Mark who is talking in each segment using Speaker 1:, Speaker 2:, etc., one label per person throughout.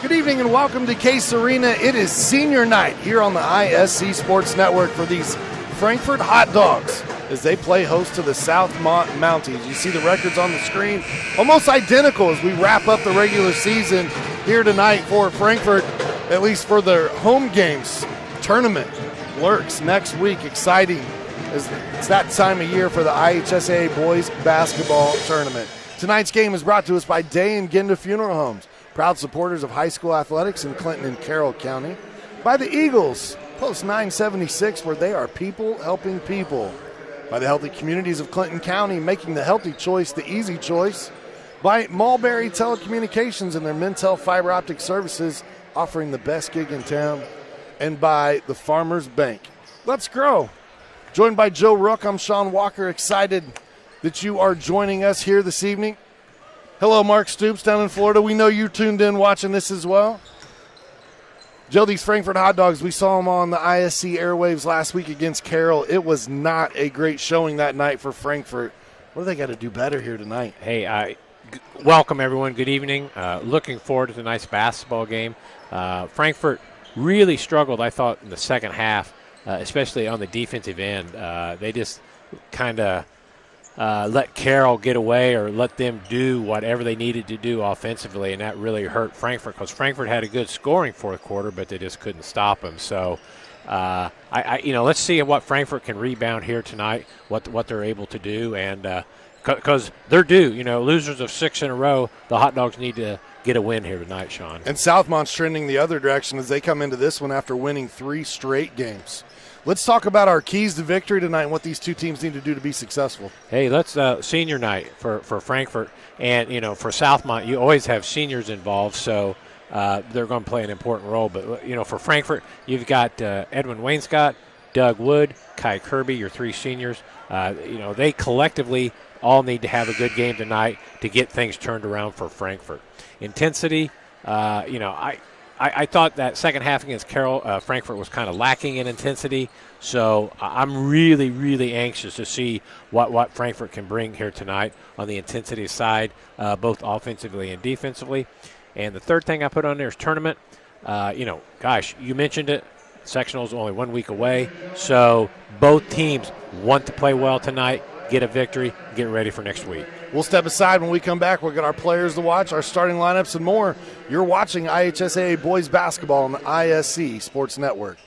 Speaker 1: Good evening and welcome to Case Arena. It is senior night here on the ISC Sports Network for these Frankfort Hot Dogs as they play host to the Southmont Mounties. You see the records on the screen, almost identical as we wrap up the regular season here tonight for Frankfort, at least for their home games. Tournament lurks next week. Exciting as it's that time of year for the IHSAA Boys Basketball Tournament. Tonight's game is brought to us by Day and Ginda Funeral Homes, proud supporters of high school athletics in Clinton and Carroll County. By the Eagles, Post 976, where they are people helping people. By the healthy communities of Clinton County, making the healthy choice the easy choice. By Mulberry Telecommunications and their Mintel fiber optic services, offering the best gig in town. And by the Farmers Bank. Let's grow. Joined by Joe Rook, I'm Sean Walker, excited that you are joining us here this evening. Hello, Mark Stoops down in Florida. We know you tuned in watching this as well. Joe, these Frankfort Hot Dogs, we saw them on the ISC airwaves last week against Carroll. It was not a great showing that night for Frankfort. What do they got to do better here tonight?
Speaker 2: Hey, welcome, everyone. Good evening. Looking forward to tonight's basketball game. Frankfort really struggled, I thought, in the second half, especially on the defensive end. They just kind of let Carroll get away or let them do whatever they needed to do offensively, and that really hurt Frankfort because Frankfort had a good scoring fourth quarter, but they just couldn't stop them. So, let's see what Frankfort can rebound here tonight, what they're able to do, and because they're due. Losers of 6 in a row, the Hot Dogs need to get a win here tonight, Sean.
Speaker 1: And Southmont's trending the other direction as they come into this one after winning 3 straight games. Let's talk about our keys to victory tonight and what these two teams need to do to be successful.
Speaker 2: Hey, let's senior night for Frankfort. And, for Southmont, you always have seniors involved, so they're going to play an important role. But, for Frankfort, you've got Edwin Wainscott, Doug Wood, Kai Kirby, your 3 seniors. They collectively all need to have a good game tonight to get things turned around for Frankfort. Intensity, I thought that second half against Carroll, Frankfort was kind of lacking in intensity. So I'm really, really anxious to see what Frankfort can bring here tonight on the intensity side, both offensively and defensively. And the third thing I put on there is tournament. You mentioned it. Sectional is only 1 week away. So both teams want to play well tonight, get a victory, get ready for next week.
Speaker 1: We'll step aside. When we come back, we'll get our players to watch, our starting lineups, and more. You're watching IHSAA Boys Basketball on the ISC Sports Network.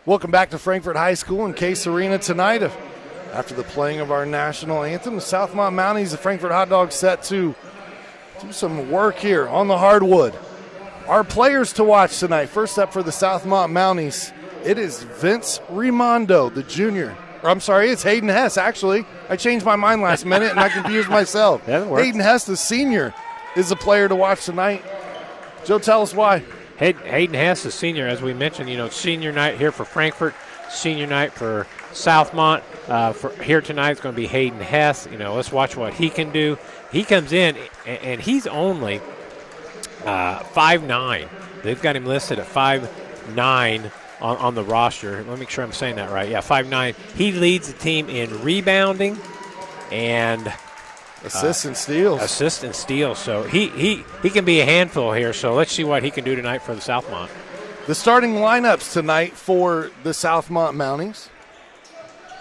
Speaker 1: Welcome back to Frankfort High School and Case Arena tonight. After the playing of our national anthem, the Southmont Mounties, the Frankfort Hot Dogs set to do some work here on the hardwood. Our players to watch tonight. First up for the Southmont Mounties, it is Vince Rimondo, the junior. Or I'm sorry, it's Hayden Hess, actually. I changed my mind last minute and I confused myself. Hayden Hess, the senior, is the player to watch tonight. Joe, tell us why.
Speaker 2: Hayden Hess, the senior, as we mentioned, senior night here for Frankfort, senior night for Southmont. For here tonight, it's going to be Hayden Hess. Let's watch what he can do. He comes in, and he's only 5'9". They've got him listed at 5'9", on the roster. Let me make sure I'm saying that right. Yeah, 5'9". He leads the team in rebounding and
Speaker 1: assists and steals.
Speaker 2: So he can be a handful here. So let's see what he can do tonight for the Southmont.
Speaker 1: The starting lineups tonight for the Southmont Mounties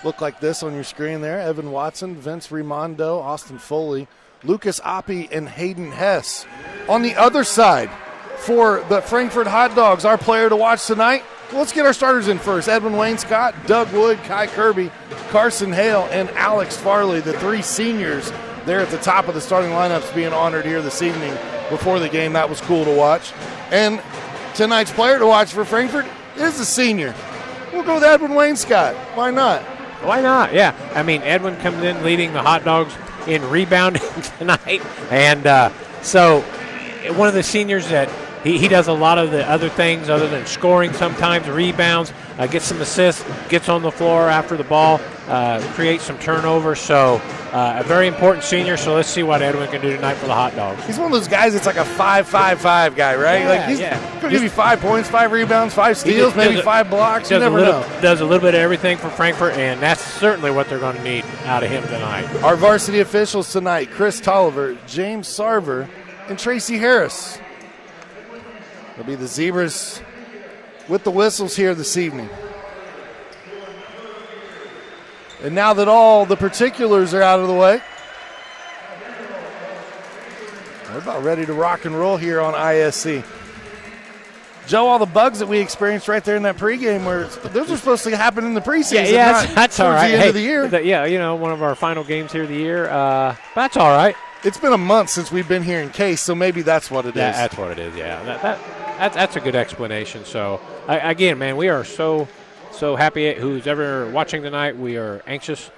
Speaker 1: look like this on your screen there. Evan Watson, Vince Rimondo, Austin Foley, Lucas Oppie, and Hayden Hess. On the other side, for the Frankfort Hot Dogs, our player to watch tonight, let's get our starters in first. Edwin Wayne Scott, Doug Wood, Kai Kirby, Carson Hale, and Alex Farley, the three seniors there at the top of the starting lineups being honored here this evening before the game. That was cool to watch. And tonight's player to watch for Frankfort is a senior. We'll go with Edwin Wayne Scott. Why not?
Speaker 2: Why not? Yeah. I mean, Edwin comes in leading the Hot Dogs in rebounding tonight. And so one of the seniors that he does a lot of the other things other than scoring sometimes, rebounds, gets some assists, gets on the floor after the ball, creates some turnovers. So a very important senior. So let's see what Edwin can do tonight for the Hot Dogs.
Speaker 1: He's one of those guys that's like a 5-5-5 guy, right?
Speaker 2: Yeah,
Speaker 1: like he's going to give you 5 points, 5 rebounds, 5 steals, maybe 5 blocks. You never know.
Speaker 2: Does a little bit of everything for Frankfort, and that's certainly what they're going to need out of him tonight.
Speaker 1: Our varsity officials tonight, Chris Tolliver, James Sarver, and Tracy Harris. It'll be the Zebras with the whistles here this evening. And now that all the particulars are out of the way, we're about ready to rock and roll here on ISC. Joe, all the bugs that we experienced right there in that pregame, those were supposed to happen in the preseason.
Speaker 2: Yeah, that's all right.
Speaker 1: The end of the year.
Speaker 2: Yeah, one of our final games here of the year. That's all right.
Speaker 1: It's been a month since we've been here in Case, so maybe that's what it is.
Speaker 2: Yeah, that's what it is. Yeah, that's a good explanation. So again, man, we are so happy. Who's ever watching tonight, we are anxious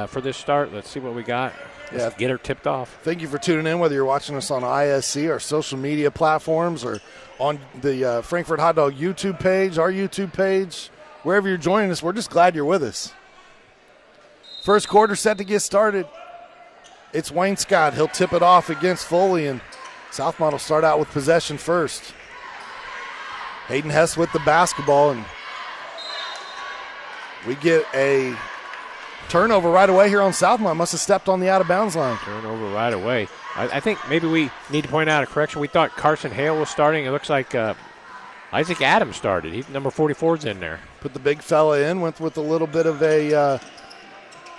Speaker 2: for this start. Let's see what we got. Let's get her tipped off.
Speaker 1: Thank you for tuning in, whether you're watching us on ISC, our social media platforms, or on the Frankfort Hot Dog YouTube page, our YouTube page, wherever you're joining us. We're just glad you're with us. First quarter set to get started. It's Wayne Scott. He'll tip it off against Foley, and Southmont will start out with possession first. Hayden Hess with the basketball, and we get a turnover right away here on Southmont. Must have stepped on the out-of-bounds line.
Speaker 2: Turnover right away. I think maybe we need to point out a correction. We thought Carson Hale was starting. It looks like Isaac Adams started. Number 44's in there.
Speaker 1: Put the big fella in, went with a little bit of a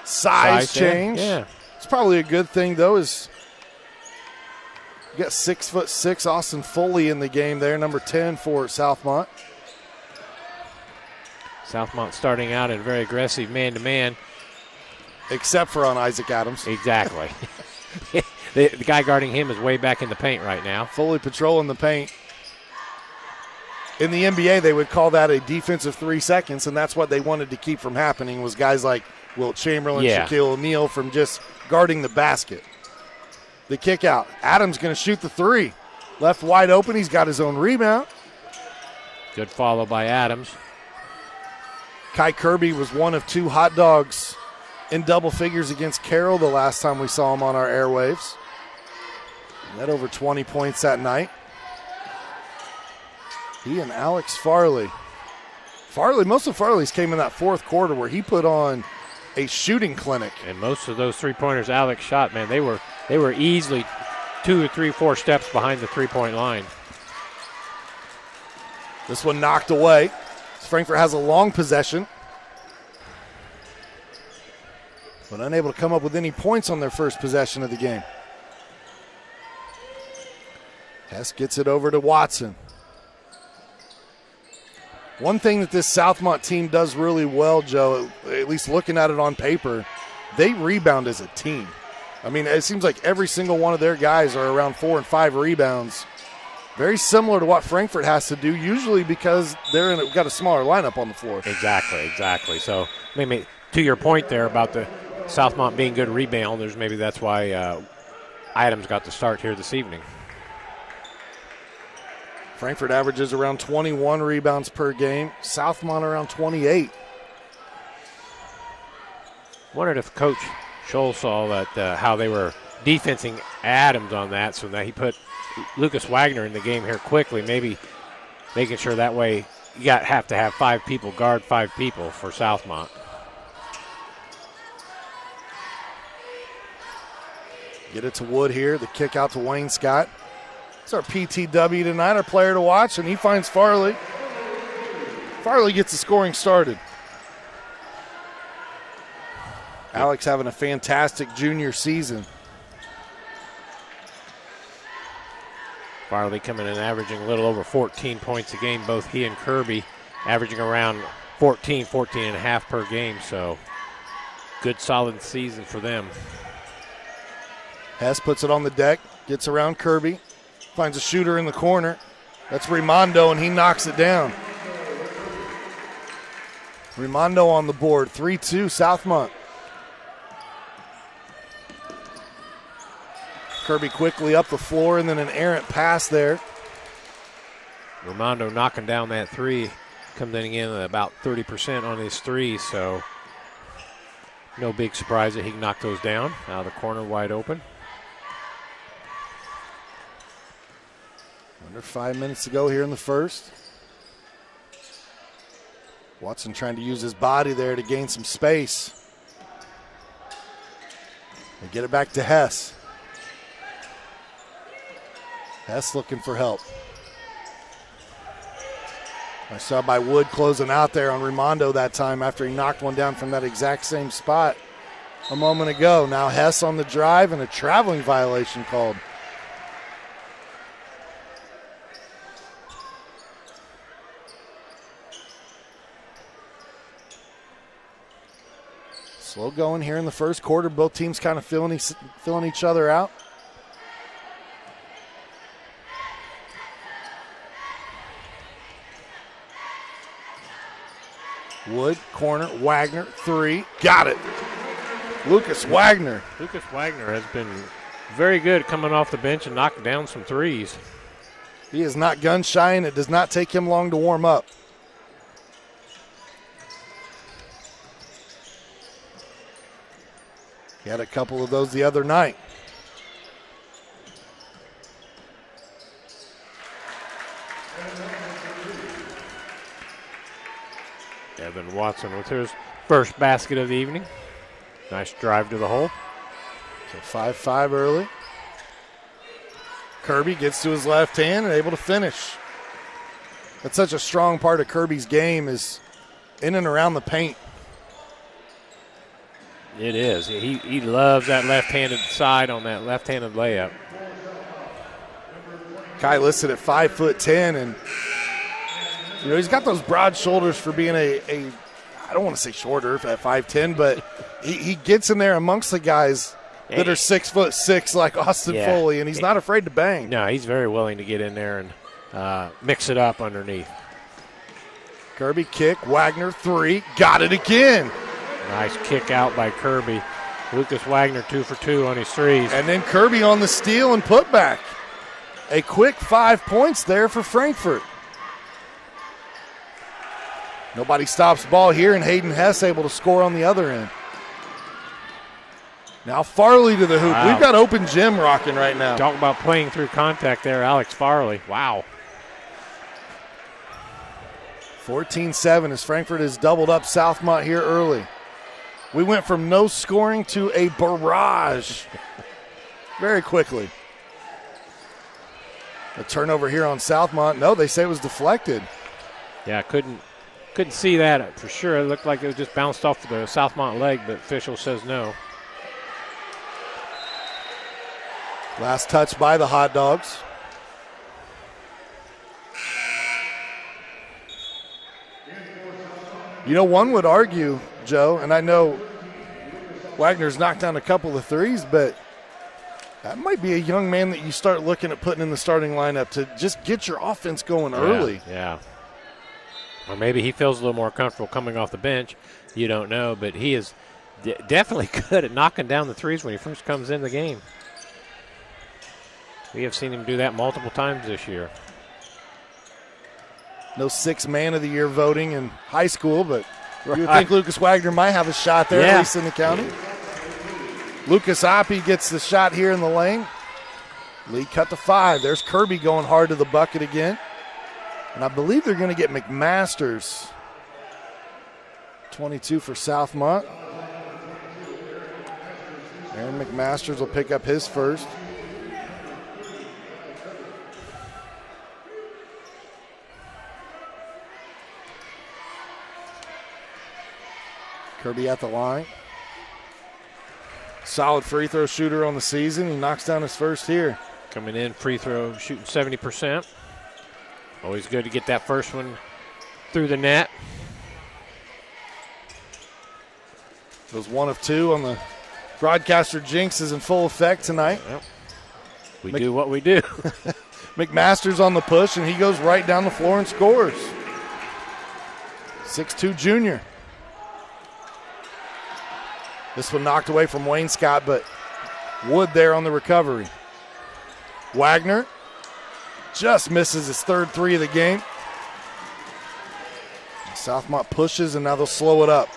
Speaker 1: size change.
Speaker 2: Yeah.
Speaker 1: It's probably a good thing, though, is you got 6'6" Austin Foley in the game there, number 10 for Southmont.
Speaker 2: Southmont starting out in very aggressive man-to-man.
Speaker 1: Except for on Isaac Adams.
Speaker 2: Exactly. the guy guarding him is way back in the paint right now.
Speaker 1: Fully patrolling the paint. In the NBA, they would call that a defensive 3 seconds, and that's what they wanted to keep from happening was guys like Wilt Chamberlain, Shaquille O'Neal from just guarding the basket. The kick out. Adams going to shoot the three. Left wide open. He's got his own rebound.
Speaker 2: Good follow by Adams.
Speaker 1: Kai Kirby was one of 2 hot dogs in double figures against Carroll the last time we saw him on our airwaves. He had over 20 points that night. He and Alex Farley. Most of Farley's came in that fourth quarter where he put on a shooting clinic.
Speaker 2: And most of those three-pointers Alex shot, man, they were easily 2 or 3, 4 steps behind the three-point line.
Speaker 1: This one knocked away. Frankfort has a long possession, but unable to come up with any points on their first possession of the game. Hess gets it over to Watson. One thing that this Southmont team does really well, Joe, at least looking at it on paper, they rebound as a team. I mean, it seems like every single one of their guys are around 4 and 5 rebounds. Very similar to what Frankfort has to do, usually because we've got a smaller lineup on the floor.
Speaker 2: Exactly. So maybe to your point there about the Southmont being good rebounders, maybe that's why Adams got the start here this evening.
Speaker 1: Frankfort averages around 21 rebounds per game. Southmont around 28.
Speaker 2: Wondered if Coach Scholl saw that how they were defensing Adams on that, so that he put Lucas Wagner in the game here quickly, maybe making sure that way you have to have 5 people guard 5 people for Southmont.
Speaker 1: Get it to Wood here. The kick out to Wayne Scott. It's our PTW tonight, our player to watch, and he finds Farley. Farley gets the scoring started. Alex having a fantastic junior season.
Speaker 2: Farley coming in averaging a little over 14 points a game. Both he and Kirby averaging around 14 and a half per game. So good solid season for them.
Speaker 1: Hess puts it on the deck, gets around Kirby, finds a shooter in the corner. That's Rimondo, and he knocks it down. Rimondo on the board, 3-2 Southmont. Kirby quickly up the floor, and then an errant pass there.
Speaker 2: Rimondo knocking down that 3, coming in at about 30% on his 3, so no big surprise that he can knock those down. Out of the corner, wide open.
Speaker 1: Under 5 minutes to go here in the first. Watson trying to use his body there to gain some space. They get it back to Hess. Hess looking for help. I saw by Wood closing out there on Rimondo that time after he knocked one down from that exact same spot a moment ago. Now Hess on the drive and a traveling violation called. Slow going here in the first quarter. Both teams kind of filling each other out. Wood, corner, Wagner, 3. Got it. Lucas Wagner.
Speaker 2: Lucas Wagner has been very good coming off the bench and knocking down some 3s.
Speaker 1: He is not gun shy, and it does not take him long to warm up. He had a couple of those the other night.
Speaker 2: Evan Watson with his first basket of the evening. Nice drive to the hole.
Speaker 1: So 5-5 early. Kirby gets to his left hand and able to finish. That's such a strong part of Kirby's game, is in and around the paint.
Speaker 2: It is. He loves that left-handed side on that left-handed layup.
Speaker 1: Kai listed at 5'10", and you know he's got those broad shoulders for being a I don't want to say shorter at 5'10", but he gets in there amongst the guys that are 6'6", like Austin Foley, and he's not afraid to bang.
Speaker 2: No, he's very willing to get in there and mix it up underneath.
Speaker 1: Kirby kick, Wagner 3, got it again.
Speaker 2: Nice kick out by Kirby. Lucas Wagner 2 for 2 on his 3s.
Speaker 1: And then Kirby on the steal and putback. A quick 5 points there for Frankfort. Nobody stops the ball here, and Hayden Hess able to score on the other end. Now Farley to the hoop.
Speaker 2: Wow.
Speaker 1: We've got open gym rocking right now.
Speaker 2: Talk about playing through contact there, Alex Farley. Wow.
Speaker 1: 14-7 as Frankfort has doubled up Southmont here early. We went from no scoring to a barrage very quickly. A turnover here on Southmont. No, they say it was deflected.
Speaker 2: Yeah, couldn't see that for sure. It looked like it was just bounced off the Southmont leg, but official says no.
Speaker 1: Last touch by the Hot Dogs. You know, one would argue, Joe, and I know Wagner's knocked down a couple of 3s, but that might be a young man that you start looking at putting in the starting lineup to just get your offense going early.
Speaker 2: Yeah. Or maybe he feels a little more comfortable coming off the bench. You don't know, but he is definitely good at knocking down the 3s when he first comes in the game. We have seen him do that multiple times this year.
Speaker 1: No 6th man of the year voting in high school, but you would think Lucas Wagner might have a shot there, at least in the county. Lucas Oppie gets the shot here in the lane. Lead cut to 5. There's Kirby going hard to the bucket again. And I believe they're going to get McMasters. 22 for Southmont. Aaron McMasters will pick up his first. Kirby at the line. Solid free throw shooter on the season. He knocks down his first here.
Speaker 2: Coming in, free throw, shooting 70%. Always good to get that first one through the net.
Speaker 1: Those 1 of 2 on the broadcaster jinx is in full effect tonight.
Speaker 2: Well, we do what we do.
Speaker 1: McMasters on the push, and he goes right down the floor and scores. 6'2 junior. This one knocked away from Wayne Scott, but Wood there on the recovery. Wagner just misses his third 3 of the game. Southmont pushes, and now they'll slow it up.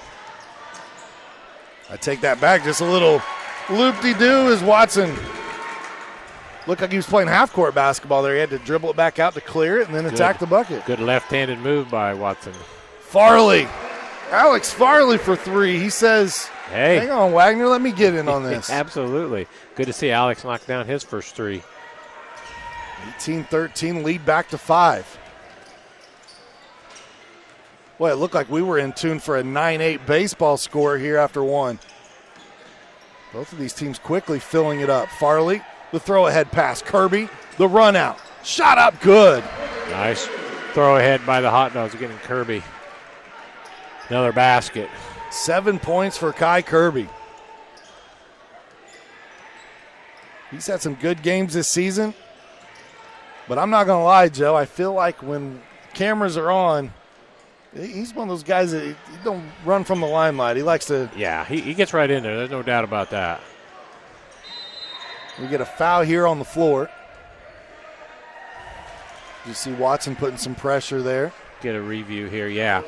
Speaker 1: I take that back. Just a little loop-de-doo as Watson looked like he was playing half-court basketball there. He had to dribble it back out to clear it and then attack the bucket.
Speaker 2: Good left-handed move by Watson.
Speaker 1: Farley. Alex Farley for 3. He says,
Speaker 2: hey,
Speaker 1: hang on, Wagner, let me get in on this.
Speaker 2: Absolutely. Good to see Alex knock down his first 3.
Speaker 1: 18-13, lead back to 5. Boy, it looked like we were in tune for a 9-8 baseball score here after 1. Both of these teams quickly filling it up. Farley, the throw-ahead pass. Kirby, the run-out. Shot up good.
Speaker 2: Nice throw ahead by the Hot Dogs, getting Kirby. Another basket.
Speaker 1: 7 points for Kai Kirby. He's had some good games this season. But I'm not going to lie, Joe. I feel like when cameras are on, he's one of those guys that he don't run from the limelight. He likes to.
Speaker 2: Yeah, he gets right in there. There's no doubt about that.
Speaker 1: We get a foul here on the floor. You see Watson putting some pressure there.
Speaker 2: Get a review here, yeah.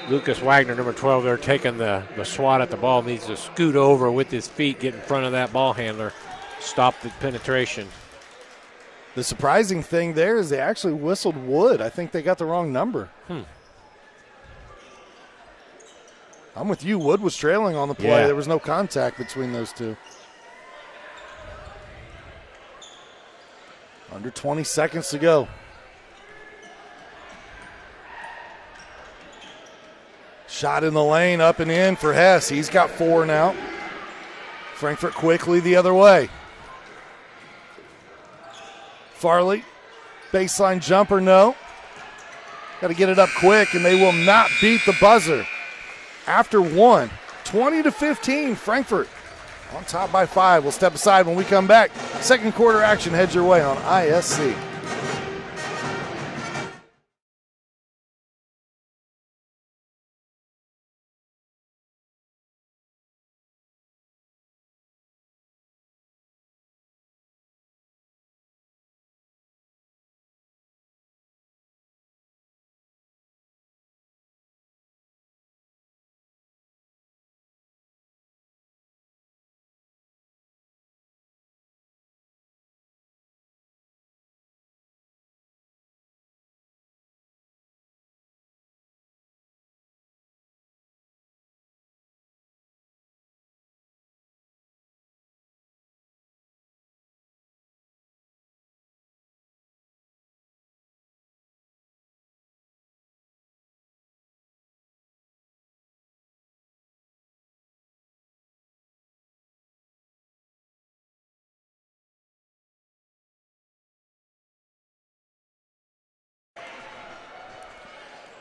Speaker 2: Lucas Wagner, number 12, there taking the swat at the ball. Needs to scoot over with his feet, get in front of that ball handler, stop the penetration.
Speaker 1: The surprising thing there is they actually whistled Wood. I think they got the wrong number. I'm with you. Wood was trailing on the play.
Speaker 2: Yeah.
Speaker 1: There was no contact between those two. Under 20 seconds to go. Shot in the lane, up and in for Hess. He's got 4 now. Frankfort quickly the other way. Farley, baseline jumper, no. Got to get it up quick, and they will not beat the buzzer. After 1, 20-15, Frankfort on top by 5. We'll step aside when we come back. Second quarter action heads your way on ISC.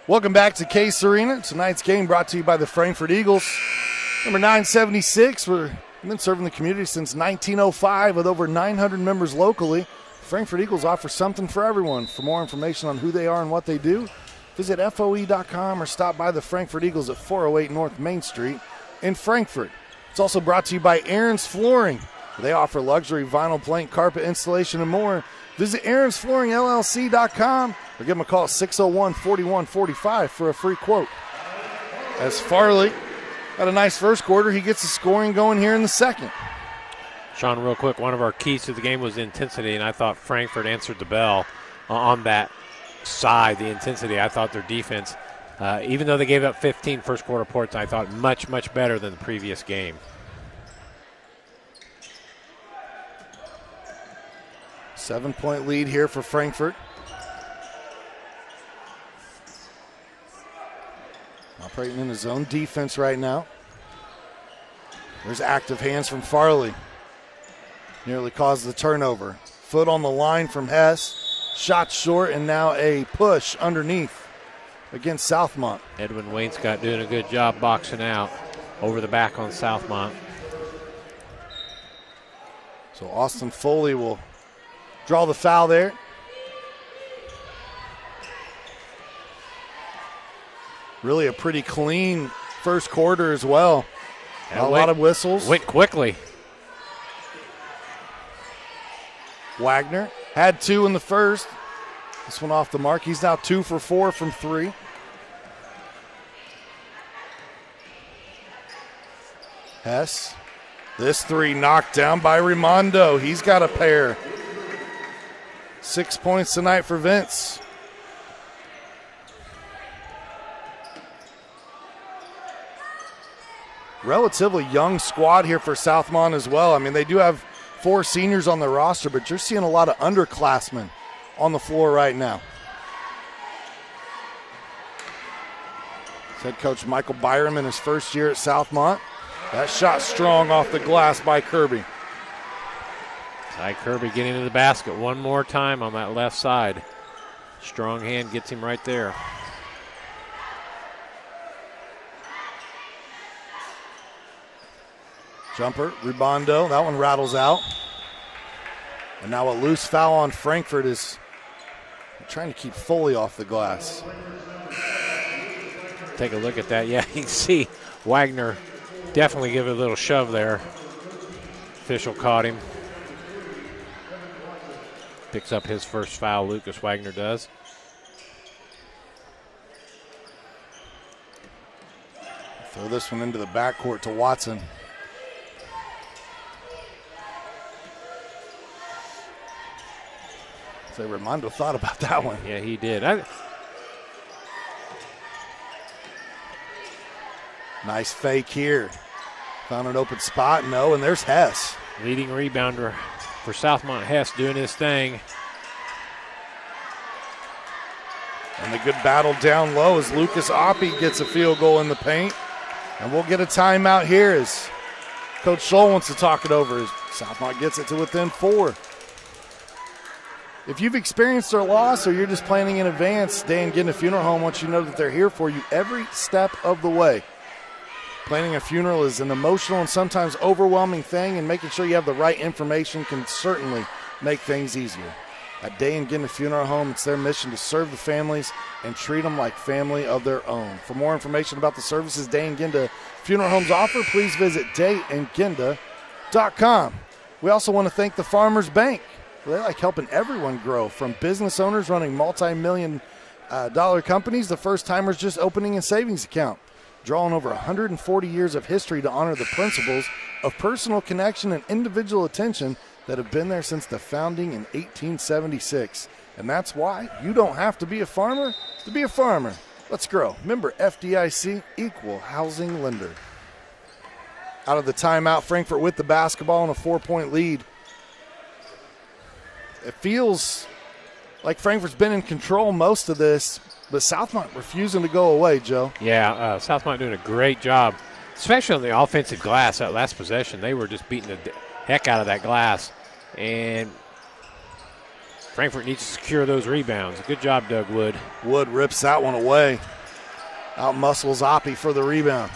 Speaker 1: Welcome back to Case Arena. Tonight's game brought to you by the Frankfort Eagles. Number 976, we've been serving the community since 1905 with over 900 members locally. Frankfort Eagles offer something for everyone. For more information on who they are and what they do, visit FOE.com or stop by the Frankfort Eagles at 408 North Main Street in Frankfort. It's also brought to you by Aaron's Flooring. They offer luxury vinyl plank, carpet installation, and more. Visit aaronsflooringllc.com or give them a call at 601-4145 for a free quote. As Farley had a nice first quarter, he gets the scoring going here in the second.
Speaker 2: Sean, real quick, one of our keys to the game was intensity, and I thought Frankfort answered the bell on that. outside the intensity. I thought their defense, even though they gave up 15 first quarter points, I thought much, much better than the previous game.
Speaker 1: Seven-point lead here for Frankfort. Operating in his own defense right now. There's active hands from Farley. Nearly caused the turnover. Foot on the line from Hess. Shot short, and now a push underneath against Southmont.
Speaker 2: Edwin Wainscott doing a good job boxing out over the back on Southmont.
Speaker 1: So Austin Foley will draw the foul there. Really a pretty clean first quarter as well. A lot of whistles.
Speaker 2: Went quickly.
Speaker 1: Wagner had 2 in the first. This one off the mark. He's now 2 for 4 from 3. Hess. This 3 knocked down by Raimondo. He's got a pair. 6 points tonight for Vince. Relatively young squad here for Southmont as well. I mean, they do have 4 seniors on the roster, but you're seeing a lot of underclassmen on the floor right now. Head coach Michael Byram in his first year at Southmont. That shot strong off the glass by Kirby.
Speaker 2: Ty Kirby getting to the basket one more time on that left side. Strong hand gets him right there.
Speaker 1: Jumper, Rebondo, that one rattles out. And now a loose foul on Frankfort is trying to keep Foley off the glass.
Speaker 2: Take a look at that. Yeah, you can see Wagner definitely give it a little shove there. Official caught him. Picks up his first foul, Lucas Wagner does.
Speaker 1: Throw this one into the backcourt to Watson. So Raimondo thought about that one.
Speaker 2: Yeah, he did.
Speaker 1: Nice fake here. Found an open spot. No, and there's Hess.
Speaker 2: Leading rebounder for Southmont, Hess doing his thing.
Speaker 1: And the good battle down low as Lucas Oppie gets a field goal in the paint. And we'll get a timeout here as Coach Scholl wants to talk it over as Southmont gets it to within 4. If you've experienced their loss or you're just planning in advance, Dan Ginda Funeral Home wants you to know that they're here for you every step of the way. Planning a funeral is an emotional and sometimes overwhelming thing, and making sure you have the right information can certainly make things easier. At Day and Ginda Funeral Home, it's their mission to serve the families and treat them like family of their own. For more information about the services Day and Ginda Funeral Homes offer, please visit dayandginda.com. We also want to thank the Farmers Bank. They like helping everyone grow, from business owners running multi-million dollar companies to first-timers just opening a savings account. Drawing over 140 years of history to honor the principles of personal connection and individual attention that have been there since the founding in 1876. And that's why you don't have to be a farmer to be a farmer. Let's grow. Member FDIC, equal housing lender. Out of the timeout, Frankfort with the basketball and a 4-point lead. It feels like Frankfort's been in control most of this, but Southmont refusing to go away, Joe.
Speaker 2: Yeah, Southmont doing a great job, especially on the offensive glass. That last possession, they were just beating the heck out of that glass. And Frankfort needs to secure those rebounds. Good job, Doug Wood.
Speaker 1: Wood rips that one away. Out-muscles Oppie for the rebound.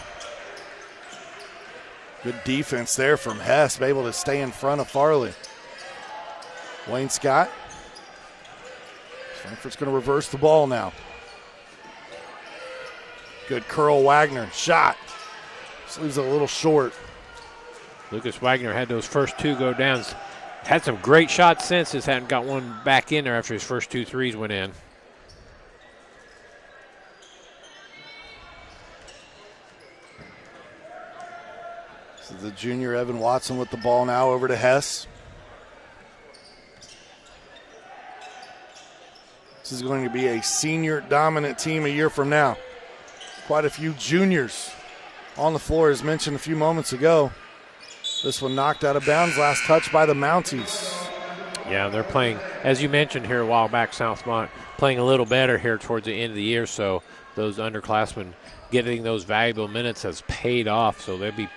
Speaker 1: Good defense there from Hess, able to stay in front of Farley. Wayne Scott. Frankfort's going to reverse the ball now. Good curl, Wagner. Shot. Just leaves it a little short.
Speaker 2: Lucas Wagner had those first 2 go downs. Had some great shots since. Just hadn't got one back in there after his first 2 threes went in.
Speaker 1: This is the junior Evan Watson with the ball now over to Hess. This is going to be a senior dominant team a year from now. Quite a few juniors on the floor, as mentioned a few moments ago. This one knocked out of bounds, last touch by the Mounties.
Speaker 2: Yeah, they're playing, as you mentioned here a while back, Southmont playing a little better here towards the end of the year, so those underclassmen getting those valuable minutes has paid off, so they'll be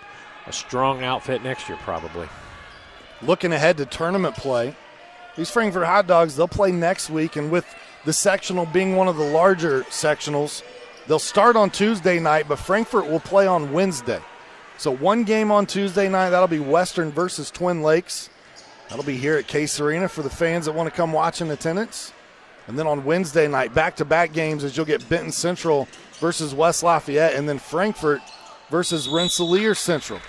Speaker 2: a strong outfit next year probably.
Speaker 1: Looking ahead to tournament play, these Frankfort Hot Dogs, they'll play next week, and with the sectional being one of the larger sectionals, they'll start on Tuesday night, but Frankfort will play on Wednesday. So one game on Tuesday night, that'll be Western versus Twin Lakes. That'll be here at Case Arena for the fans that want to come watch in attendance. And then on Wednesday night, back-to-back games as you'll get Benton Central versus West Lafayette, and then Frankfort versus Rensselaer Central.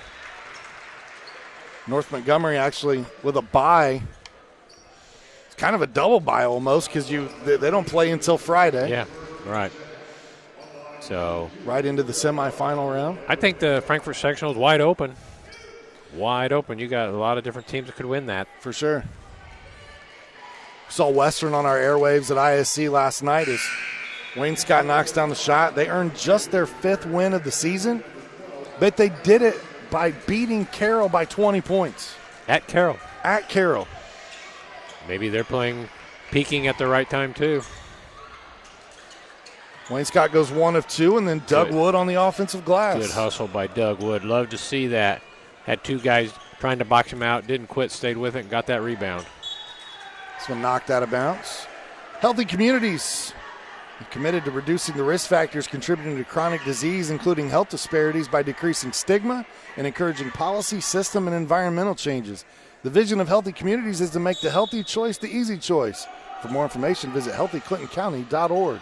Speaker 1: North Montgomery actually with a bye. It's kind of a double bye almost because they don't play until Friday.
Speaker 2: Yeah, right. So
Speaker 1: right into the semifinal round.
Speaker 2: I think the Frankfort sectional is wide open. Wide open. You got a lot of different teams that could win that.
Speaker 1: For sure. Saw Western on our airwaves at ISC last night as Wayne Scott knocks down the shot. They earned just their 5th win of the season, but they did it by beating Carroll by 20 points.
Speaker 2: At Carroll.
Speaker 1: At Carroll.
Speaker 2: Maybe they're peaking at the right time too.
Speaker 1: Wayne Scott goes 1 of 2, and then Doug Wood on the offensive glass.
Speaker 2: Good hustle by Doug Wood. Love to see that. Had 2 guys trying to box him out, didn't quit, stayed with it, and got that rebound.
Speaker 1: This one knocked out of bounds. Healthy communities are committed to reducing the risk factors contributing to chronic disease, including health disparities, by decreasing stigma and encouraging policy, system, and environmental changes. The vision of Healthy Communities is to make the healthy choice the easy choice. For more information, visit healthyclintoncounty.org.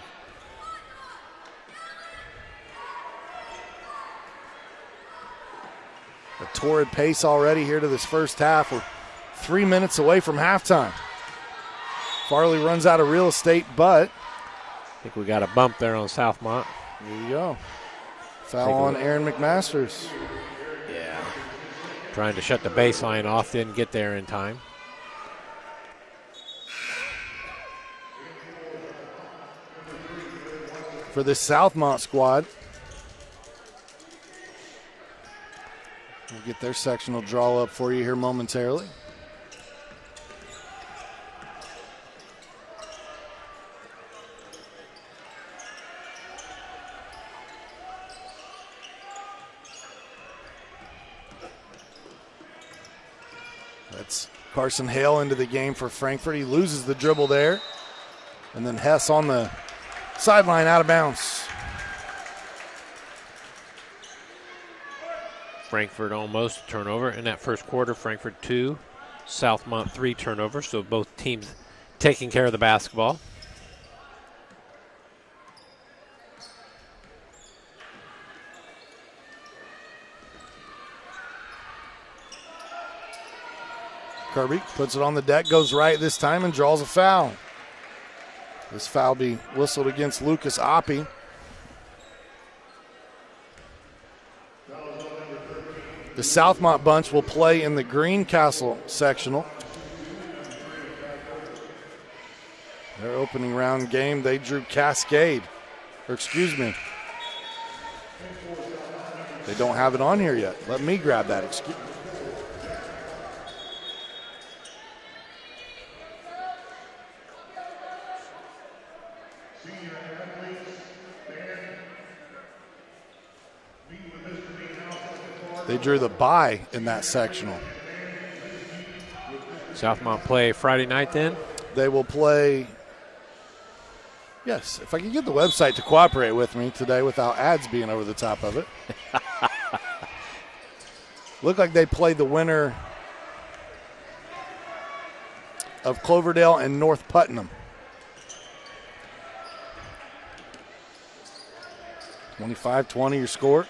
Speaker 1: A torrid pace already here to this first half. We're 3 minutes away from halftime. Farley runs out of real estate, but
Speaker 2: I think we got a bump there on Southmont.
Speaker 1: There you go. Foul on Aaron McMasters.
Speaker 2: Yeah. Trying to shut the baseline off, didn't get there in time.
Speaker 1: For the Southmont squad, we'll get their sectional draw up for you here momentarily. That's Carson Hale into the game for Frankfort. He loses the dribble there. And then Hess on the sideline out of bounds.
Speaker 2: Frankfort almost a turnover in that first quarter. Frankfort 2, Southmont 3 turnovers. So both teams taking care of the basketball.
Speaker 1: Kirby puts it on the deck, goes right this time, and draws a foul. This foul be whistled against Lucas Oppie. The Southmont bunch will play in the Greencastle sectional. Their opening round game, they drew Cascade. Or excuse me. They don't have it on here yet. Let me grab that. Excuse. They drew the bye in that sectional.
Speaker 2: Southmont play Friday night then?
Speaker 1: They will play, yes, if I can get the website to cooperate with me today without ads being over the top of it. Look like they played the winner of Cloverdale and North Putnam. 25-20 your score.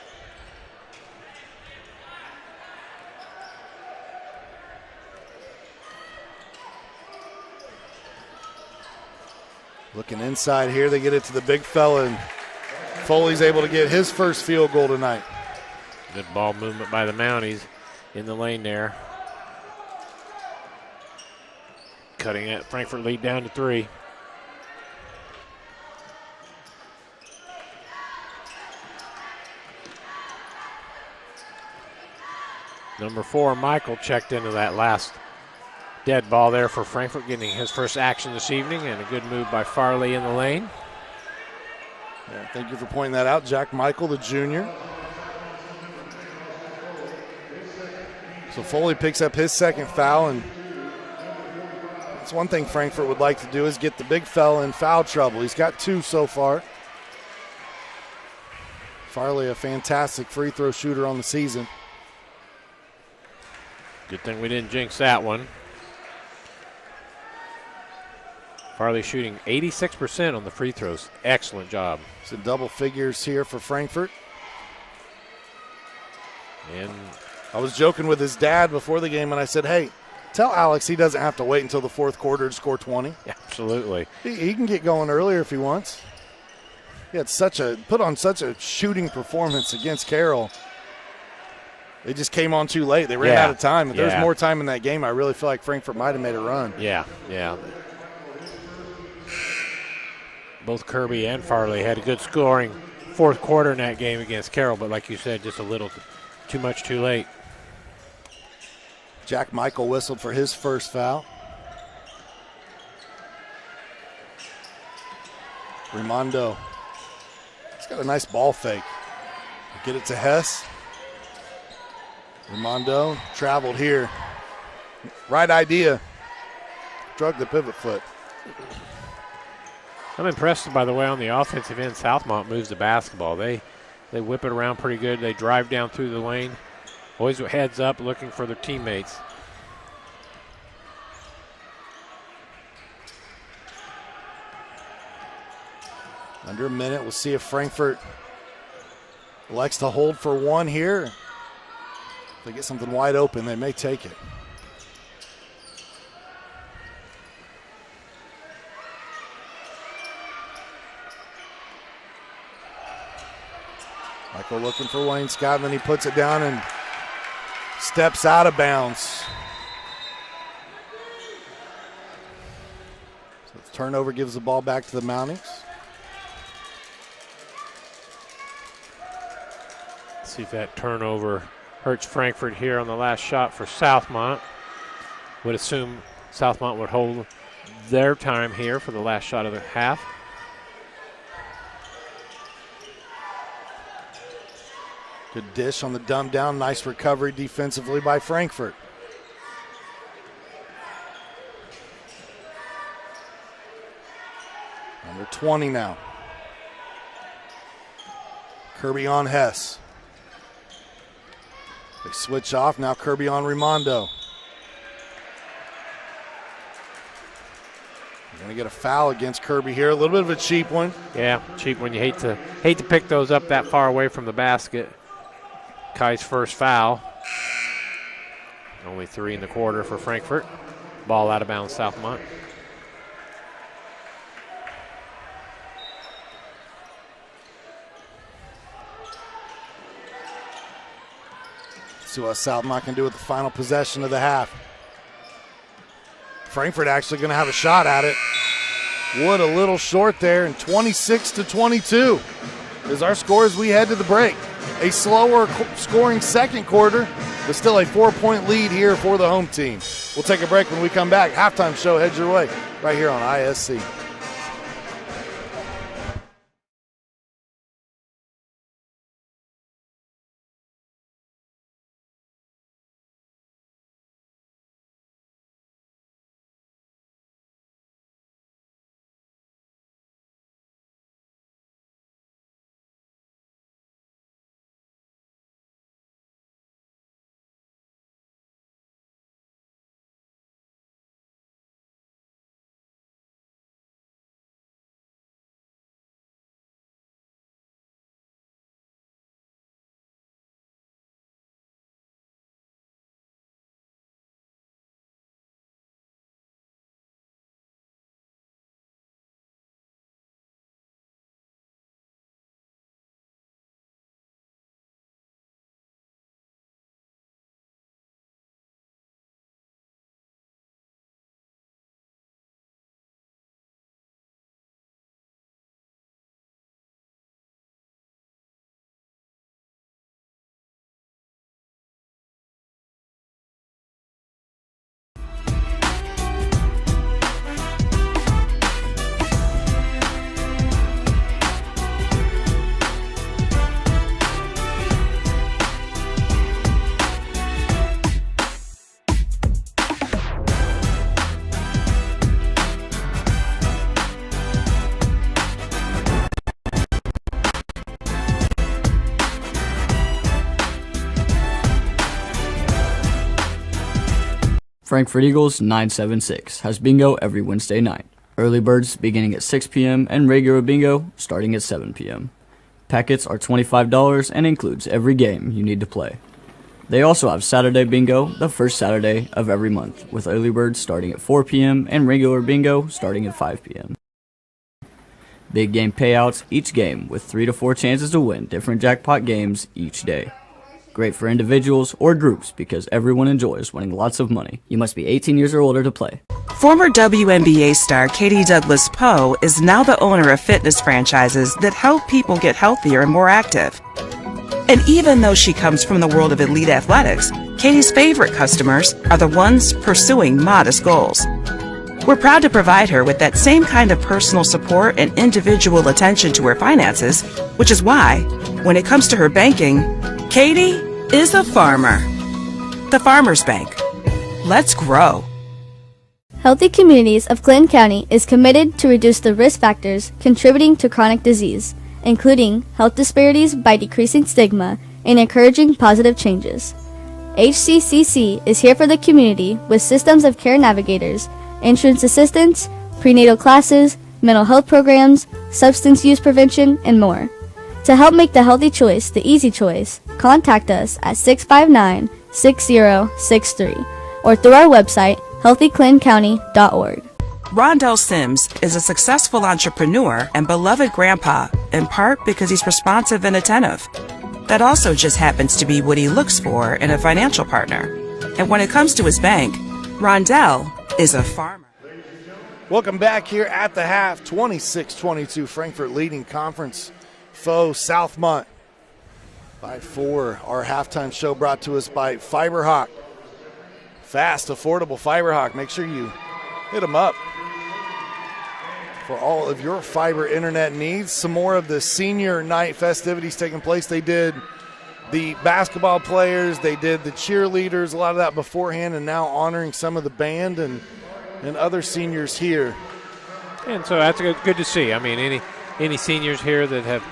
Speaker 1: Looking inside here, they get it to the big fella, and Foley's able to get his first field goal tonight.
Speaker 2: Good ball movement by the Mounties in the lane there. Cutting it, Frankfort lead down to 3. Number 4, Michael, checked into that last dead ball there for Frankfort, getting his first action this evening, and a good move by Farley in the lane.
Speaker 1: Yeah, thank you for pointing that out, Jack Michael, the junior. So Foley picks up his second foul, and that's one thing Frankfort would like to do is get the big fella in foul trouble. He's got 2 so far. Farley, a fantastic free throw shooter on the season.
Speaker 2: Good thing we didn't jinx that one. Farley shooting 86% on the free throws. Excellent job.
Speaker 1: It's in double figures here for Frankfort.
Speaker 2: And
Speaker 1: I was joking with his dad before the game, and I said, hey, tell Alex he doesn't have to wait until the fourth quarter to score 20.
Speaker 2: Absolutely.
Speaker 1: He can get going earlier if he wants. He had put on such a shooting performance against Carroll. They just came on too late. They ran out of time. If there was more time in that game, I really feel like Frankfort might have made a run.
Speaker 2: Yeah. Both Kirby and Farley had a good scoring fourth quarter in that game against Carroll, but like you said, just a little too much too late.
Speaker 1: Jack Michael whistled for his first foul. Raimondo. He's got a nice ball fake. Get it to Hess. Raimondo traveled here. Right idea. Drug the pivot foot.
Speaker 2: I'm impressed, by the way, on the offensive end. Southmont moves the basketball. They whip it around pretty good. They drive down through the lane. Always heads up looking for their teammates.
Speaker 1: Under a minute. We'll see if Frankfort elects to hold for one here. If they get something wide open, they may take it. Michael looking for Wayne Scott, and then he puts it down and steps out of bounds. So the turnover gives the ball back to the Mountings.
Speaker 2: See if that turnover hurts Frankfort here on the last shot for Southmont. Would assume Southmont would hold their time here for the last shot of the half.
Speaker 1: Good dish on the dumb down. Nice recovery defensively by Frankfort. Under 20 now. Kirby on Hess. They switch off. Now Kirby on Raimondo. They're going to get a foul against Kirby here. A little bit of a cheap one.
Speaker 2: Yeah, cheap one. You hate to pick those up that far away from the basket. Kai's first foul. Only 3 in the quarter for Frankfort. Ball out of bounds, Southmont.
Speaker 1: See what Southmont can do with the final possession of the half. Frankfort actually going to have a shot at it. Wood a little short there, and 26-22 is our score as we head to the break. A slower scoring second quarter, but still a 4-point lead here for the home team. We'll take a break when we come back. Halftime show heads your way right here on ISC.
Speaker 3: Frankfort Eagles 976 has bingo every Wednesday night. Early birds beginning at 6 p.m. and regular bingo starting at 7 p.m. Packets are $25 and includes every game you need to play. They also have Saturday bingo the first Saturday of every month, with early birds starting at 4 p.m. and regular bingo starting at 5 p.m. Big game payouts each game with 3 to 4 chances to win different jackpot games each day. Great for individuals or groups because everyone enjoys winning lots of money. You must be 18 years or older to play.
Speaker 4: Former WNBA star Katie Douglas Poe is now the owner of fitness franchises that help people get healthier and more active. And even though she comes from the world of elite athletics, Katie's favorite customers are the ones pursuing modest goals. We're proud to provide her with that same kind of personal support and individual attention to her finances, which is why, when it comes to her banking, Katie is a farmer. The Farmers Bank. Let's grow.
Speaker 5: Healthy Communities of Clinton County is committed to reduce the risk factors contributing to chronic disease, including health disparities by decreasing stigma and encouraging positive changes. HCCC is here for the community with systems of care navigators, insurance assistance, prenatal classes, mental health programs, substance use prevention, and more. To help make the healthy choice the easy choice, contact us at 659-6063 or through our website, healthyclintoncounty.org.
Speaker 4: Rondell Sims is a successful entrepreneur and beloved grandpa, in part because he's responsive and attentive. That also just happens to be what he looks for in a financial partner. And when it comes to his bank, Rondell is a farmer.
Speaker 1: Welcome back here at the half, 26-22, Frankfort leading conference foe Southmont by 4. Our halftime show brought to us by Fiberhawk. Fast, affordable Fiberhawk. Make sure you hit them up for all of your fiber internet needs. Some more of the senior night festivities taking place. They did the basketball players, they did the cheerleaders, a lot of that beforehand, and now honoring some of the band and other seniors here.
Speaker 2: And so that's good to see. I mean, any seniors here that have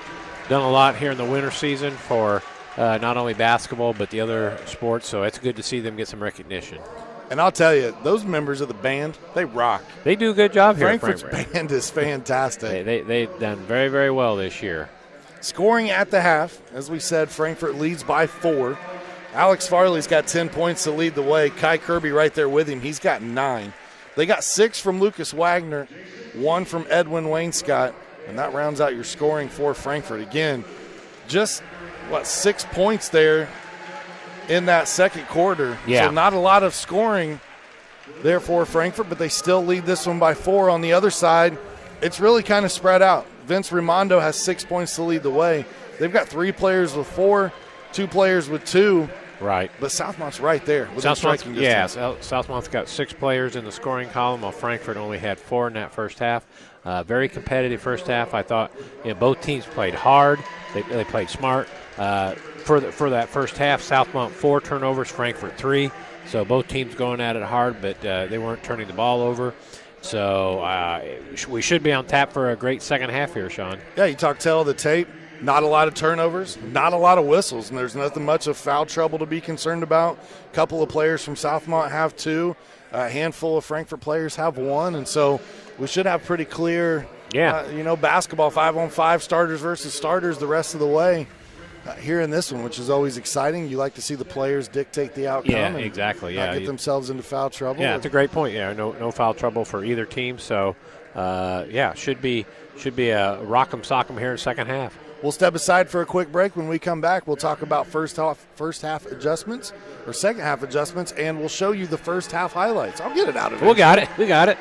Speaker 2: done a lot here in the winter season for not only basketball but the other sports, so it's good to see them get some recognition.
Speaker 1: And I'll tell you, those members of the band, they rock.
Speaker 2: They do a good job here.
Speaker 1: Frankfort's band is fantastic.
Speaker 2: They've done very, very well this year.
Speaker 1: Scoring at the half, as we said, Frankfort leads by 4. Alex Farley's got 10 points to lead the way. Kai Kirby right there with him. He's got 9. They got 6 from Lucas Wagner, 1 from Edwin Wainscott, and that rounds out your scoring for Frankfort. Again, just, 6 points there in that second quarter.
Speaker 2: Yeah.
Speaker 1: So not a lot of scoring there for Frankfort, but they still lead this one by 4. On the other side, it's really kind of spread out. Vince Rimondo has 6 points to lead the way. They've got 3 players with 4, 2 players with 2.
Speaker 2: Right.
Speaker 1: But Southmont's right there.
Speaker 2: Southmont's got 6 players in the scoring column, while Frankfort only had 4 in that first half. Very competitive first half. I thought both teams played hard. They played smart. For that first half, Southmont 4 turnovers, Frankfort 3. So both teams going at it hard, but they weren't turning the ball over. So we should be on tap for a great second half here, Sean.
Speaker 1: Yeah, you talk tail of the tape. Not a lot of turnovers, not a lot of whistles, and there's nothing much of foul trouble to be concerned about. A couple of players from Southmont have 2. A handful of Frankfort players have 1, and so we should have pretty clear, basketball 5-on-5 starters versus starters the rest of the way here in this one, which is always exciting. You like to see the players dictate the outcome.
Speaker 2: Yeah, exactly.
Speaker 1: Not get themselves into foul trouble.
Speaker 2: Yeah, it's a great point. Yeah, no foul trouble for either team. So, should be a rock'em sock'em here in second half.
Speaker 1: We'll step aside for a quick break. When we come back, we'll talk about first half adjustments or second half adjustments, and we'll show you the first half highlights. I'll get it out of it.
Speaker 2: We got it.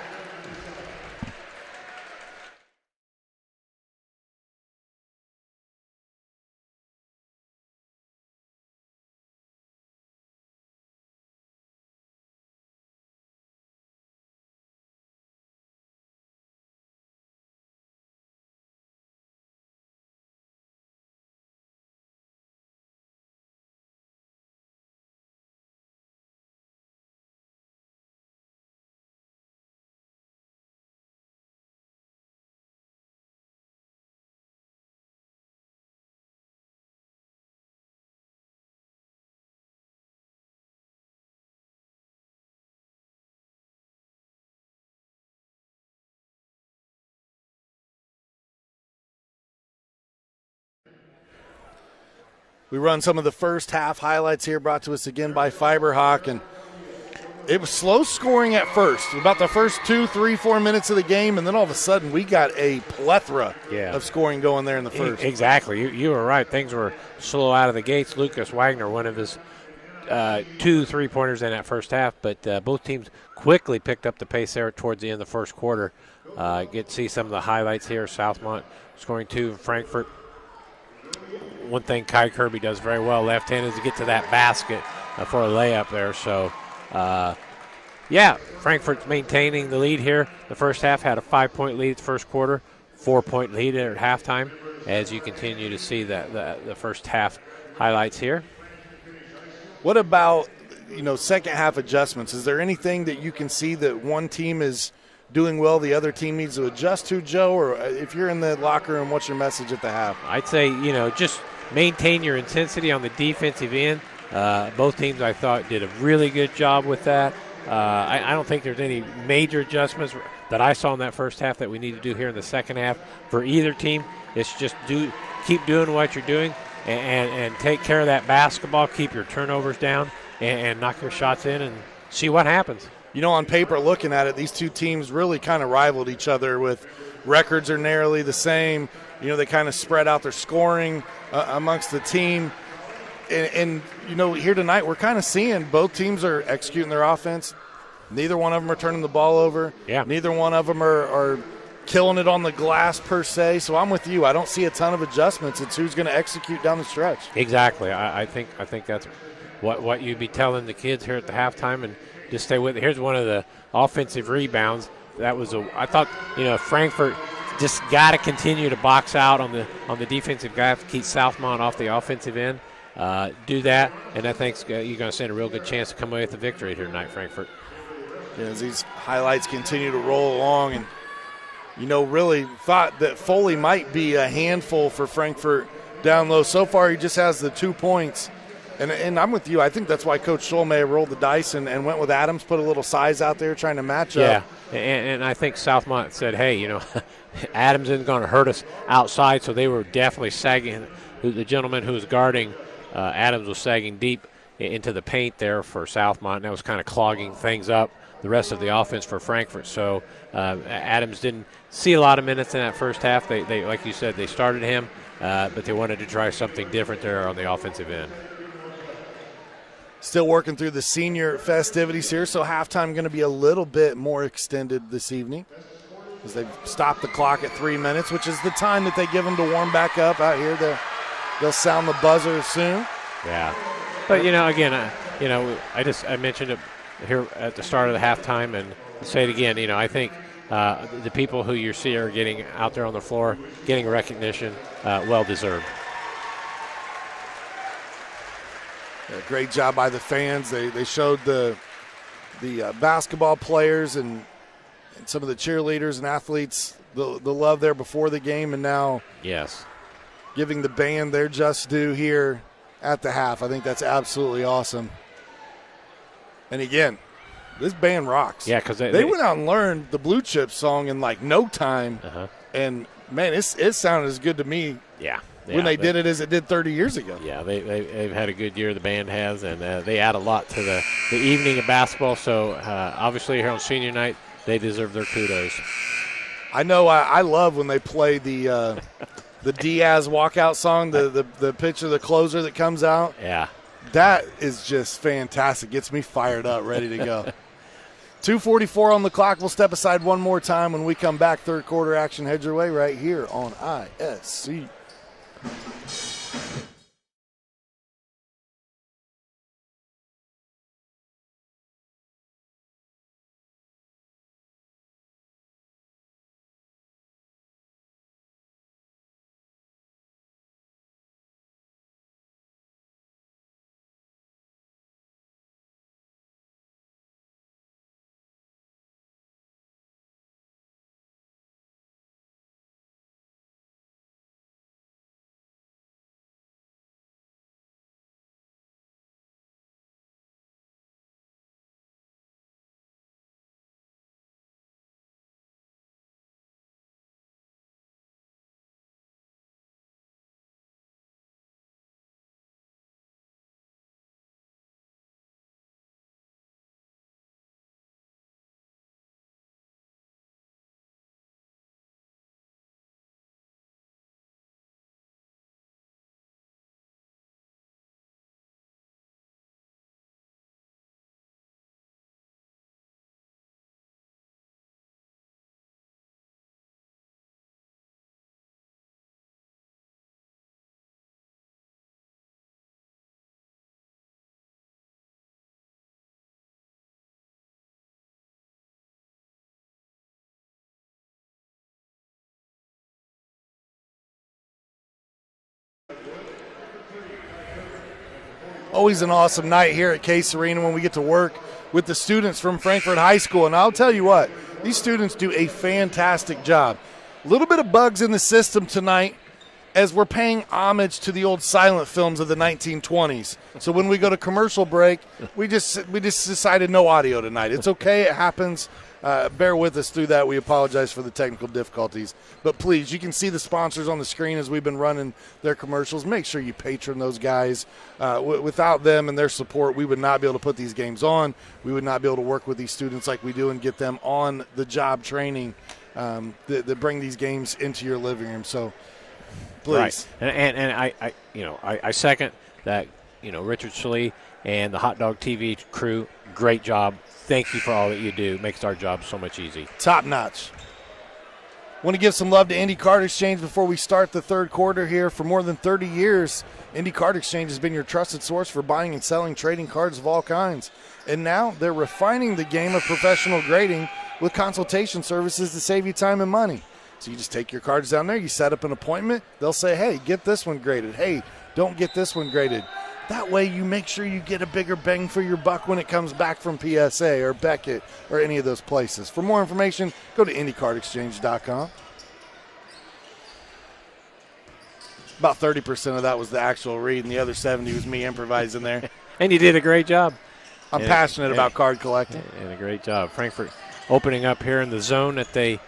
Speaker 1: We run some of the first half highlights here, brought to us again by Fiberhawk, and it was slow scoring at first, about the first 2, 3, 4 minutes of the game, and then all of a sudden we got a plethora of scoring going there in the first.
Speaker 2: Exactly. You were right. Things were slow out of the gates. Lucas Wagner, one of his 2 3-pointers in that first half, but both teams quickly picked up the pace there towards the end of the first quarter. Get to see some of the highlights here. Southmont scoring 2 in Frankfort. One thing Kai Kirby does very well left-handed is to get to that basket for a layup there. So, Frankfort's maintaining the lead here. The first half had a 5-point lead the first quarter, 4-point lead at halftime, as you continue to see the first half highlights here.
Speaker 1: What about, second half adjustments? Is there anything that you can see that one team is doing well, the other team needs to adjust to, Joe? Or if you're in the locker room, what's your message at the half?
Speaker 2: I'd say, just maintain your intensity on the defensive end. Both teams, I thought, did a really good job with that. I don't think there's any major adjustments that I saw in that first half that we need to do here in the second half for either team. It's just keep doing what you're doing and take care of that basketball, keep your turnovers down, and knock your shots in and see what happens.
Speaker 1: On paper, looking at it, these two teams really kind of rivaled each other with records are nearly the same. They kind of spread out their scoring amongst the team. And here tonight we're kind of seeing both teams are executing their offense. Neither one of them are turning the ball over.
Speaker 2: Yeah.
Speaker 1: Neither one of them are killing it on the glass per se. So I'm with you. I don't see a ton of adjustments. It's who's going to execute down the stretch.
Speaker 2: Exactly. I think that's what you'd be telling the kids here at the halftime, and just stay with it. Here's one of the offensive rebounds. That was I thought Frankfort just got to continue to box out on the defensive guy to keep Southmont off the offensive end. Do that, and I think you're going to stand a real good chance to come away with the victory here tonight, Frankfort.
Speaker 1: Yeah, as these highlights continue to roll along, and really thought that Foley might be a handful for Frankfort down low. So far, he just has the 2 points. And I'm with you. I think that's why Coach Scholl may have rolled the dice and went with Adams, put a little size out there trying to match up.
Speaker 2: Yeah, and I think Southmont said, hey, Adams isn't going to hurt us outside, so they were definitely sagging. The gentleman who was guarding Adams was sagging deep into the paint there for Southmont, and that was kind of clogging things up, the rest of the offense for Frankfort. So Adams didn't see a lot of minutes in that first half. They like you said, they started him, but they wanted to try something different there on the offensive end.
Speaker 1: Still working through the senior festivities here, so halftime going to be a little bit more extended this evening as they've stopped the clock at 3 minutes, which is the time that they give them to warm back up out here. They'll sound the buzzer soon.
Speaker 2: Yeah. But, again, I mentioned it here at the start of the halftime and say it again. I think the people who you see are getting out there on the floor, getting recognition, well-deserved.
Speaker 1: Great job by the fans. They showed the basketball players and some of the cheerleaders and athletes the love there before the game, and now giving the band their just due here at the half. I think that's absolutely awesome. And again, this band rocks.
Speaker 2: Yeah, because
Speaker 1: they went out and learned the Blue Chip song in like no time, and man, it sounded as good to me.
Speaker 2: Yeah.
Speaker 1: When they did it as it did 30 years ago.
Speaker 2: Yeah, they've had a good year, the band has, and they add a lot to the evening of basketball. So, obviously, here on senior night, they deserve their kudos.
Speaker 1: I know I love when they play the Diaz walkout song, the pitcher, the closer that comes out.
Speaker 2: Yeah.
Speaker 1: That is just fantastic. Gets me fired up, ready to go. 2:44 on the clock. We'll step aside one more time when we come back. Third quarter action heads your way right here on ISC. Always an awesome night here at Case Arena when we get to work with the students from Frankfort High School. And I'll tell you what, these students do a fantastic job. A little bit of bugs in the system tonight as we're paying homage to the old silent films of the 1920s. So when we go to commercial break, we just decided no audio tonight. It's okay. It happens. Bear with us through that. We apologize for the technical difficulties. But please, you can see the sponsors on the screen as we've been running their commercials. Make sure you patron those guys. Without them and their support, we would not be able to put these games on. We would not be able to work with these students like we do and get them on the job training that bring these games into your living room. So please.
Speaker 2: Right. And I second that. Richard Schlee and the Hot Dog TV crew, great job. Thank you for all that you do. It makes our job so much easy.
Speaker 1: Top notch. Want to give some love to Indy Card Exchange before we start the third quarter here. For more than 30 years, Indy Card Exchange has been your trusted source for buying and selling trading cards of all kinds. And now they're refining the game of professional grading with consultation services to save you time and money. So you just take your cards down there, you set up an appointment. They'll say, hey, get this one graded. Hey, don't get this one graded. That way you make sure you get a bigger bang for your buck when it comes back from PSA or Beckett or any of those places. For more information, go to IndyCardExchange.com. About 30% of that was the actual read, and the other 70 was me improvising there.
Speaker 2: And you did a great job.
Speaker 1: I'm passionate about card collecting.
Speaker 2: And a great job. Frankfort opening up here in the zone that they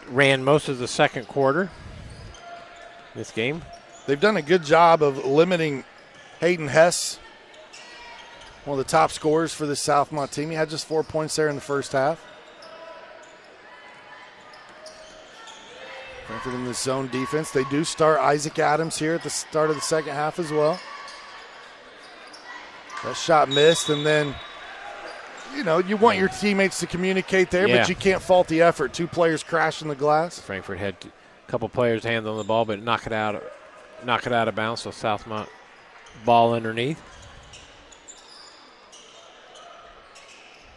Speaker 2: ran most of the second quarter this game.
Speaker 1: They've done a good job of limiting Hayden Hess, one of the top scorers for the Southmont team. He had just 4 points there in the first half. Frankfort in the zone defense. They do start Isaac Adams here at the start of the second half as well. That shot missed, and then, you want your teammates to communicate there, but you can't fault the effort. 2 players crashing the glass.
Speaker 2: Frankfort had a couple players' hands on the ball, but knock it out of bounds, so Southmont ball underneath.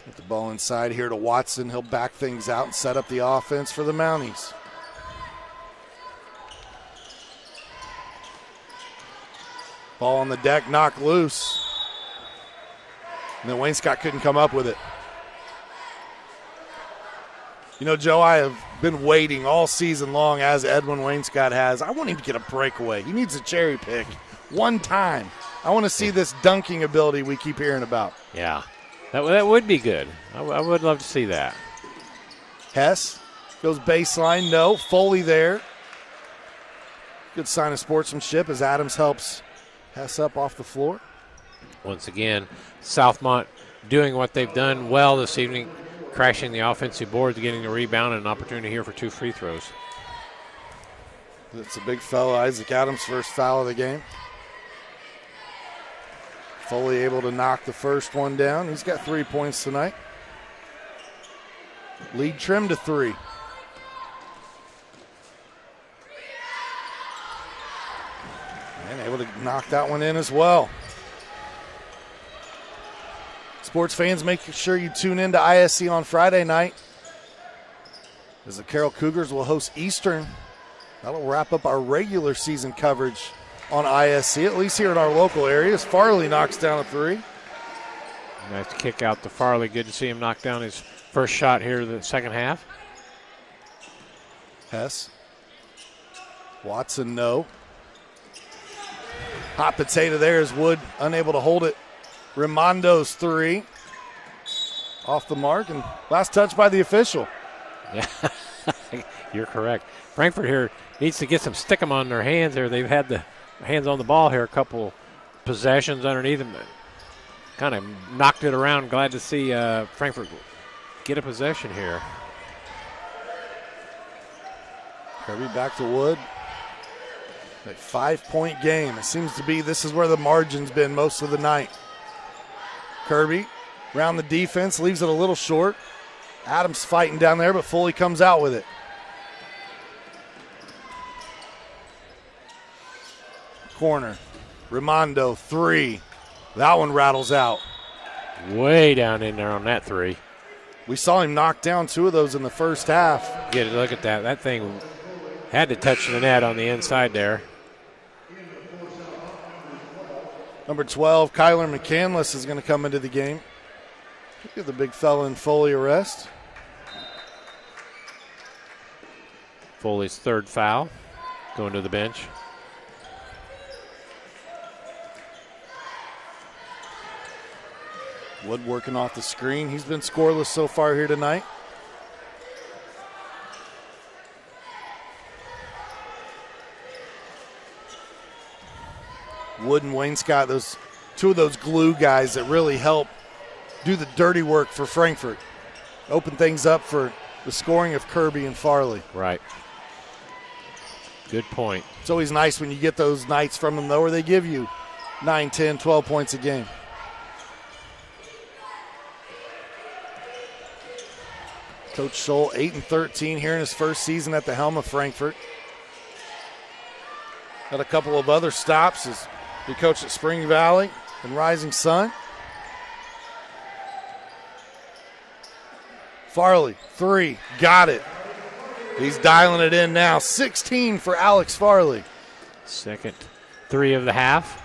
Speaker 1: Get the ball inside here to Watson. He'll back things out and set up the offense for the Mounties. Ball on the deck, knocked loose. And then Wainscott couldn't come up with it. Joe, I have been waiting all season long, as Edwin Wainscott has. I want him to get a breakaway. He needs a cherry pick one time. I want to see this dunking ability we keep hearing about.
Speaker 2: Yeah, that would be good. I would love to see that.
Speaker 1: Hess goes baseline. No. Foley there. Good sign of sportsmanship as Adams helps Hess up off the floor.
Speaker 2: Once again, Southmont doing what they've done well this evening, crashing the offensive boards, getting the rebound, and an opportunity here for 2 free throws.
Speaker 1: That's a big fellow, Isaac Adams' first foul of the game. Foley able to knock the first one down. He's got 3 points tonight. Lead trimmed to 3. And able to knock that one in as well. Sports fans, make sure you tune in to ISC on Friday night as the Carroll Cougars will host Eastern. That'll wrap up our regular season coverage on ISC, at least here in our local areas. Farley knocks down a 3.
Speaker 2: Nice kick out to Farley. Good to see him knock down his first shot here in the second half.
Speaker 1: Hess. Watson, no. Hot potato there is Wood unable to hold it. Rimondo's 3. Off the mark, and last touch by the official.
Speaker 2: Yeah, you're correct. Frankfort here needs to get some stick 'em on their hands there. They've had the hands on the ball here, a couple possessions underneath them. Kind of knocked it around. Glad to see Frankfort get a possession here.
Speaker 1: Kirby back to Wood. A 5-point game. It seems to be this is where the margin's been most of the night. Kirby around the defense, leaves it a little short. Adams fighting down there, but Foley comes out with it. Corner. Rimondo, 3. That one rattles out.
Speaker 2: Way down in there on that 3.
Speaker 1: We saw him knock down 2 of those in the first half.
Speaker 2: Get a look at that. That thing had to touch the net on the inside there.
Speaker 1: Number 12, Kyler McCandless is going to come into the game. Give the big fella in Foley a rest.
Speaker 2: Foley's third foul, going to the bench.
Speaker 1: Wood working off the screen. He's been scoreless so far here tonight. Wood and Wainscott, those two of those glue guys that really help do the dirty work for Frankfort. Open things up for the scoring of Kirby and Farley.
Speaker 2: Right. Good point.
Speaker 1: It's always nice when you get those nights from them, though, where they give you 9, 10, 12 points a game. Coach Scholl, 8-13 here in his first season at the helm of Frankfort. Got a couple of other stops as he coached at Spring Valley and Rising Sun. Farley, 3, got it. He's dialing it in now. 16 for Alex Farley.
Speaker 2: Second 3 of the half.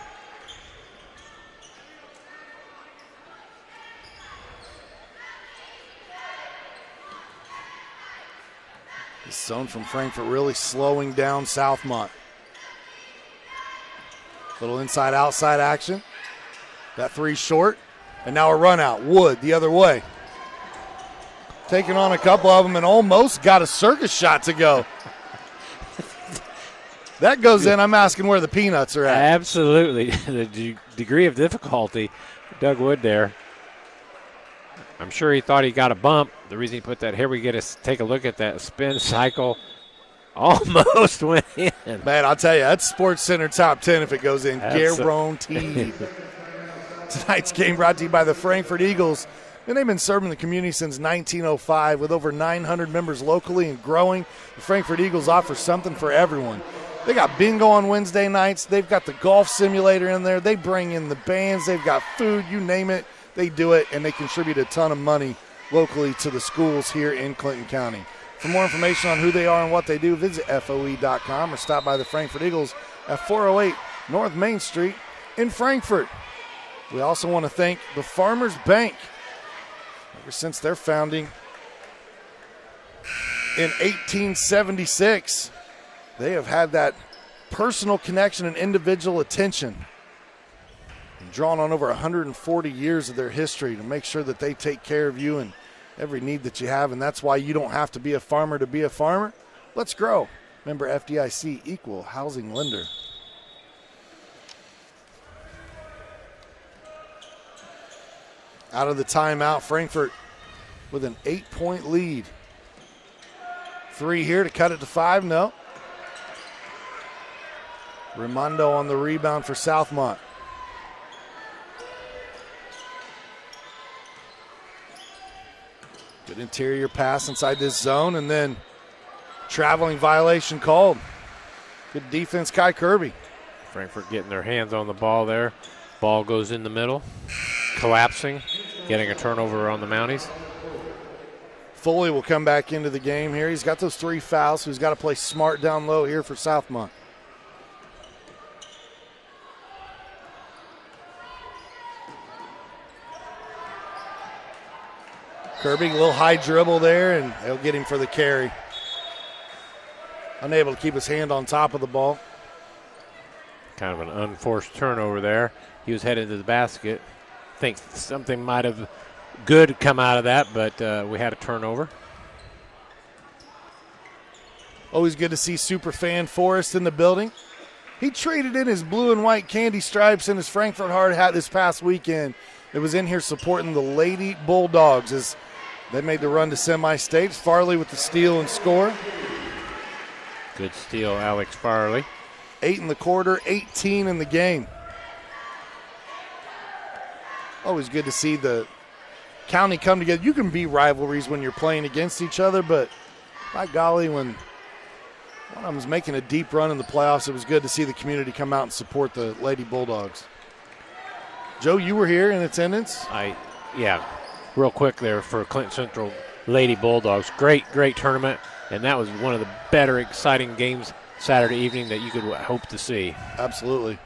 Speaker 1: The zone from Frankfort really slowing down Southmont. Little inside-outside action. That 3 short. And now a run out. Wood the other way. Taking on a couple of them and almost got a circus shot to go. That goes in. I'm asking where the peanuts are at.
Speaker 2: Absolutely. The degree of difficulty, Doug Wood there. I'm sure he thought he got a bump. The reason he put that here, we get to take a look at that spin cycle. Almost went in.
Speaker 1: Man, I'll tell you, that's Sports Center top 10 if it goes in. Guaranteed. Tonight's game brought to you by the Frankfort Eagles. And they've been serving the community since 1905 with over 900 members locally and growing. The Frankfort Eagles offer something for everyone. They got bingo on Wednesday nights. They've got the golf simulator in there. They bring in the bands. They've got food, you name it. They do it, and they contribute a ton of money locally to the schools here in Clinton County. For more information on who they are and what they do, visit FOE.com or stop by the Frankfort Eagles at 408 North Main Street in Frankfort. We also want to thank the Farmers Bank. Ever since their founding in 1876, they have had that personal connection and individual attention, and drawn on over 140 years of their history to make sure that they take care of you and every need that you have, and that's why you don't have to be a farmer to be a farmer. Let's grow. Member FDIC, equal housing lender. Out of the timeout, Frankfort with an 8-point lead. 3 here to cut it to 5, no. Raimondo on the rebound for Southmont. Good interior pass inside this zone, and then traveling violation called. Good defense, Kai Kirby.
Speaker 2: Frankfort getting their hands on the ball there. Ball goes in the middle, collapsing, getting a turnover on the Mounties.
Speaker 1: Foley will come back into the game here. He's got those 3 fouls, so he's got to play smart down low here for Southmont. Kirby, a little high dribble there, and they'll get him for the carry. Unable to keep his hand on top of the ball.
Speaker 2: Kind of an unforced turnover there. He was headed to the basket. I think something might have good come out of that, but we had a turnover.
Speaker 1: Always good to see Superfan Forrest in the building. He traded in his blue and white candy stripes and his Frankfort hard hat this past weekend. It was in here supporting the Lady Bulldogs as they made the run to semi-states. Farley with the steal and score.
Speaker 2: Good steal, Alex Farley.
Speaker 1: 8 in the quarter, 18 in the game. Always good to see the county come together. You can be rivalries when you're playing against each other, but by golly, when one of them was making a deep run in the playoffs, it was good to see the community come out and support the Lady Bulldogs. Joe, you were here in attendance?
Speaker 2: Yeah, real quick there for Clinton Central Lady Bulldogs. Great tournament, and that was one of the better exciting games Saturday evening that you could hope to see.
Speaker 1: Absolutely.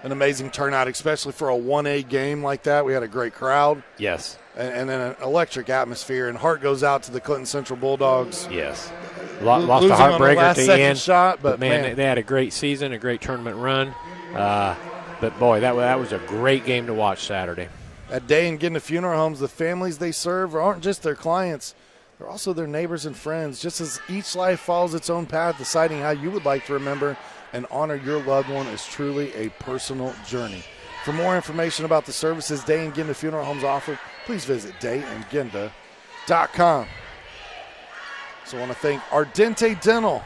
Speaker 1: an amazing turnout, especially for a 1A game like that. We had a great crowd.
Speaker 2: Yes.
Speaker 1: And then an electric atmosphere. And heart goes out to the Clinton Central Bulldogs.
Speaker 2: Yes. Lost a
Speaker 1: Losing on the
Speaker 2: heartbreaker
Speaker 1: last
Speaker 2: at the
Speaker 1: second
Speaker 2: end.
Speaker 1: shot,
Speaker 2: but man, they had a great season, a great tournament run. But, boy, that was a great game to watch Saturday.
Speaker 1: At Day and Gitna Funeral Homes, the families they serve aren't just their clients. They're also their neighbors and friends. Just as each life follows its own path, deciding how you would like to remember and honor your loved one is truly a personal journey. For more information about the services Day and Gitna Funeral Homes offer, please visit dayandginda.com. So I want to thank Ardente Dental,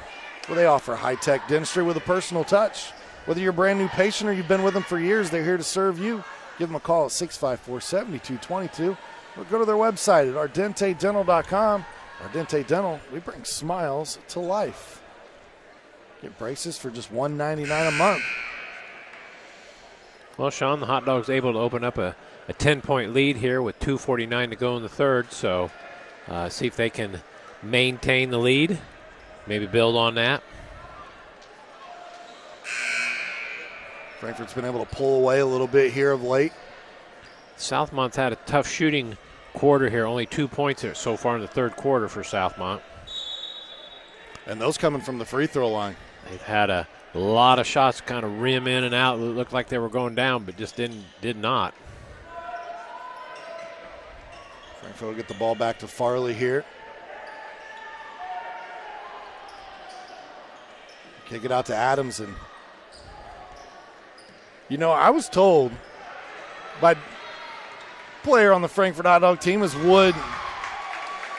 Speaker 1: where they offer high-tech dentistry with a personal touch. Whether you're a brand new patient or you've been with them for years, they're here to serve you. Give them a call at 654-7222 or go to their website at ardentedental.com. Ardente Dental, we bring smiles to life. Get braces for just $199 a month.
Speaker 2: Well, Sean, the Hot Dogs able to open up a 10-point lead here with 2:49 to go in the third. So see if they can maintain the lead, maybe build on that.
Speaker 1: Frankfort's been able to pull away a little bit here of late.
Speaker 2: Southmont's had a tough shooting quarter here, only 2 points here so far in the third quarter for Southmont.
Speaker 1: And those coming from the free throw line.
Speaker 2: They've had a lot of shots kind of rim in and out. It looked like they were going down, but just did not.
Speaker 1: Frankfort will get the ball back to Farley here. Kick it out to Adams. And, I was told by player on the Frankfort Hot Dog team is Wood.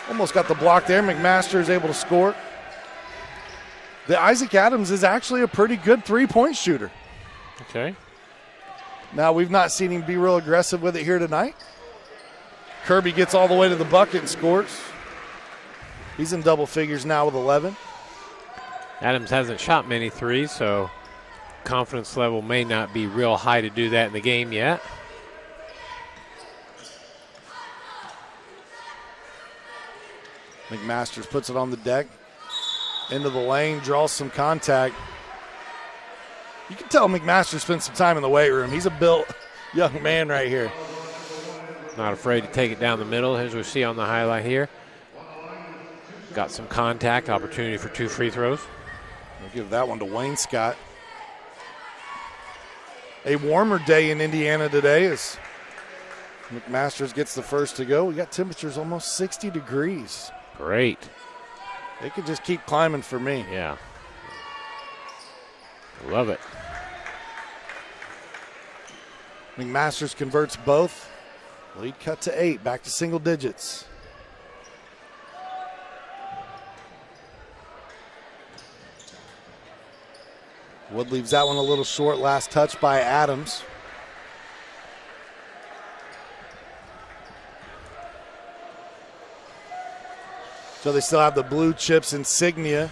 Speaker 1: Almost got the block there. McMaster is able to score. That Isaac Adams is actually a pretty good three-point shooter.
Speaker 2: Okay.
Speaker 1: Now, we've not seen him be real aggressive with it here tonight. Kirby gets all the way to the bucket and scores. He's in double figures now with 11.
Speaker 2: Adams hasn't shot many threes, so confidence level may not be real high to do that in the game yet.
Speaker 1: McMasters puts it on the deck. Into the lane, draws some contact. You can tell McMaster spent some time in the weight room. He's a built young man right here.
Speaker 2: Not afraid to take it down the middle, as we see on the highlight here. Got some contact, opportunity for 2 free throws.
Speaker 1: We'll give that one to Wayne Scott. A warmer day in Indiana today as McMasters gets the first to go. We got temperatures almost 60 degrees.
Speaker 2: Great.
Speaker 1: They could just keep climbing for me.
Speaker 2: Yeah. Love it.
Speaker 1: McMasters converts both. Lead cut to 8, back to single digits. Wood leaves that one a little short. Last touch by Adams. So they still have the blue chips insignia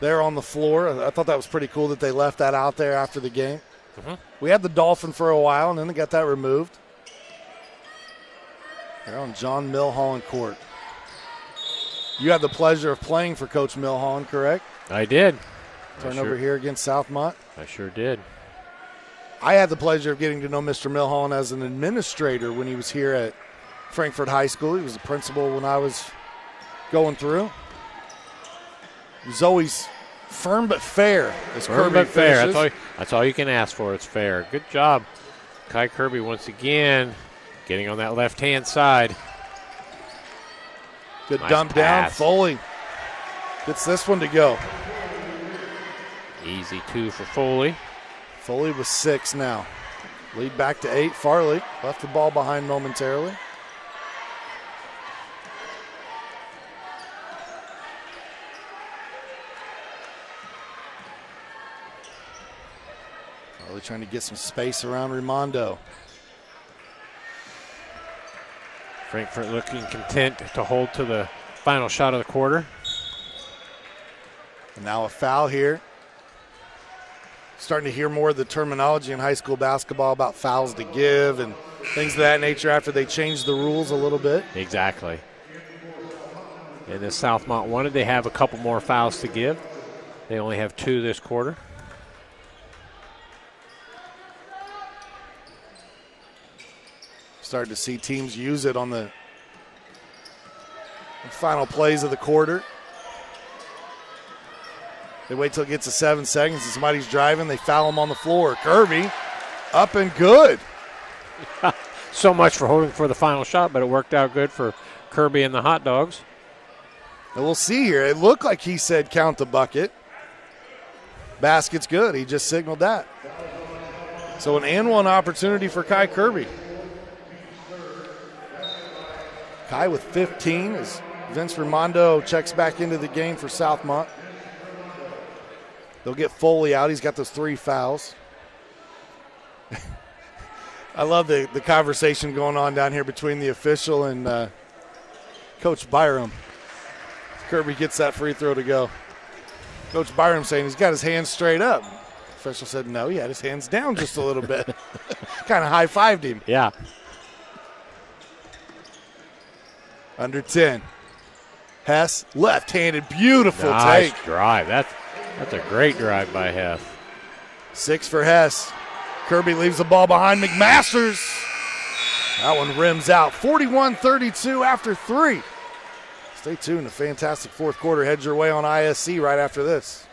Speaker 1: there on the floor. I thought that was pretty cool that they left that out there after the game.
Speaker 2: Mm-hmm.
Speaker 1: We had the Dolphin for a while, and then they got that removed. They're on John Milholland court. You had the pleasure of playing for Coach Milholland, correct?
Speaker 2: I did.
Speaker 1: Turnover here against Southmont.
Speaker 2: I sure did.
Speaker 1: I had the pleasure of getting to know Mr. Milholland as an administrator when he was here at Frankfort High School. He was the principal when I was going through. He was always firm but fair.
Speaker 2: Firm but fair. That's all you can ask for. It's fair. Good job. Kai Kirby once again getting on that left-hand side.
Speaker 1: Good
Speaker 2: nice
Speaker 1: dump
Speaker 2: pass.
Speaker 1: down. Foley gets this one to go.
Speaker 2: Easy 2 for Foley.
Speaker 1: Foley with 6 now. Lead back to 8. Farley left the ball behind momentarily. Farley trying to get some space around Raimondo.
Speaker 2: Frankfort looking content to hold to the final shot of the quarter.
Speaker 1: And now a foul here. Starting to hear more of the terminology in high school basketball about fouls to give and things of that nature after they changed the rules a little bit.
Speaker 2: Exactly. And the Southmont wanted, they have a couple more fouls to give. They only have 2 this quarter.
Speaker 1: Starting to see teams use it on the final plays of the quarter. They wait till it gets to 7 seconds and somebody's driving. They foul him on the floor. Kirby up and good.
Speaker 2: So much for holding for the final shot, but it worked out good for Kirby and the Hot Dogs.
Speaker 1: And we'll see here. It looked like he said count the bucket. Basket's good. He just signaled that. So an and one opportunity for Kai Kirby. Kai with 15 as Vince Raimondo checks back into the game for Southmont. They'll get Foley out. He's got those 3 fouls. I love the conversation going on down here between the official and Coach Byram. Kirby gets that free throw to go. Coach Byram saying he's got his hands straight up. The official said no, he had his hands down just a little bit. Kind of high-fived him.
Speaker 2: Yeah.
Speaker 1: Under 10. Hess, left-handed, beautiful
Speaker 2: nice
Speaker 1: take.
Speaker 2: Drive. That's a great drive by Hess.
Speaker 1: 6 for Hess. Kirby leaves the ball behind McMasters. That one rims out. 41-32 after 3. Stay tuned. A fantastic fourth quarter heads your way on ISC right after this.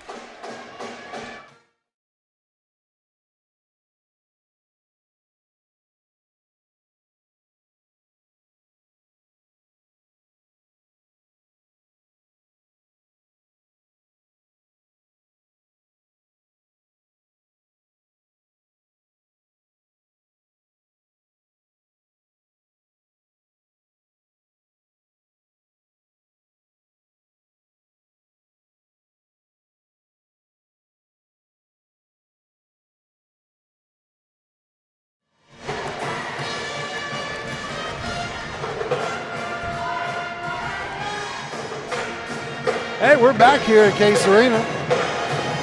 Speaker 1: Hey, we're back here at Case Arena,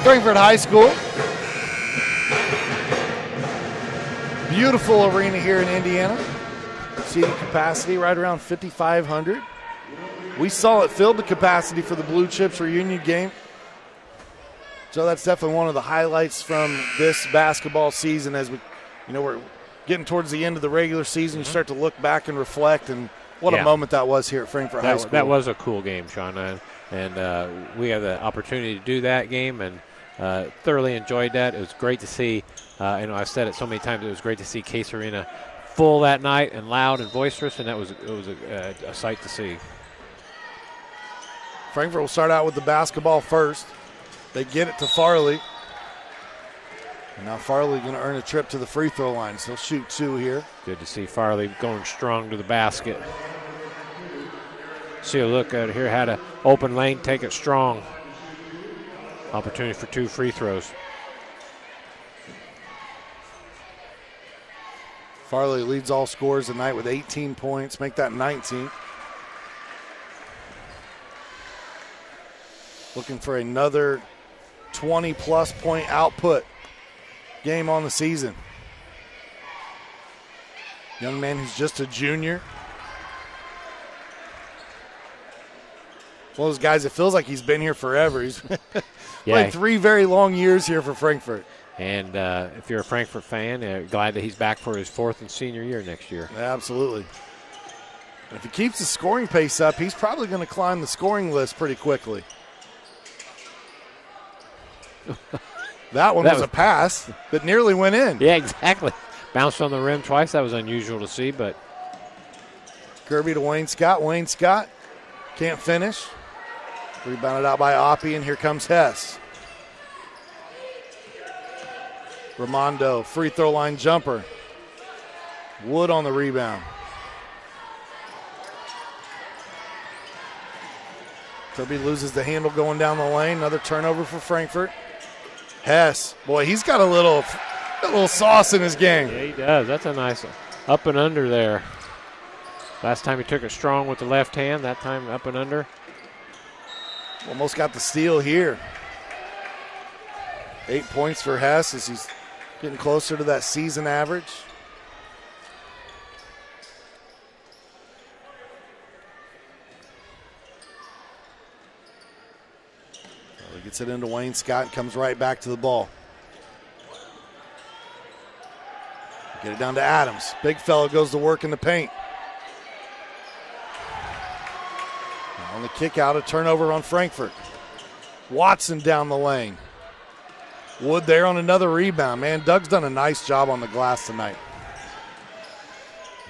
Speaker 1: Frankfort High School. Beautiful arena here in Indiana. Seating capacity right around 5,500. We saw it filled the capacity for the Blue Chips reunion game. So that's definitely one of the highlights from this basketball season as we're getting towards the end of the regular season. You start to look back and reflect, and what a moment that was here at Frankfort High School.
Speaker 2: That was a cool game, Sean. And we had the opportunity to do that game and thoroughly enjoyed that. It was great to see. I've said it so many times. It was great to see Case Arena full that night and loud and boisterous, and it was a sight to see.
Speaker 1: Frankfort will start out with the basketball first. They get it to Farley. And now Farley going to earn a trip to the free throw line. So he'll shoot 2 here.
Speaker 2: Good to see Farley going strong to the basket. See a look at here, had an open lane, take it strong. Opportunity for 2 free throws.
Speaker 1: Farley leads all scorers tonight with 18 points, make that 19. Looking for another 20-plus point output game on the season. Young man who's just a junior. One of those guys, it feels like he's been here forever. He's played 3 very long years here for Frankfort.
Speaker 2: And if you're a Frankfort fan, glad that he's back for his 4th and senior year next year.
Speaker 1: Absolutely. And if he keeps the scoring pace up, he's probably going to climb the scoring list pretty quickly. That one was a pass that nearly went in.
Speaker 2: Yeah, exactly. Bounced on the rim twice. That was unusual to see, but.
Speaker 1: Kirby to Wayne Scott. Wayne Scott can't finish. Rebounded out by Oppie, and here comes Hess. Raimondo, free throw line jumper. Wood on the rebound. Kirby loses the handle going down the lane. Another turnover for Frankfort. Hess, boy, he's got a little sauce in his game.
Speaker 2: Yeah, he does. That's a nice up and under there. Last time he took it strong with the left hand. That time up and under.
Speaker 1: Almost got the steal here. 8 points for Hess as he's getting closer to that season average. He gets it into Wayne Scott and comes right back to the ball. Get it down to Adams. Big fella goes to work in the paint. On the kick out, a turnover on Frankfort. Watson down the lane. Wood there on another rebound. Man, Doug's done a nice job on the glass tonight.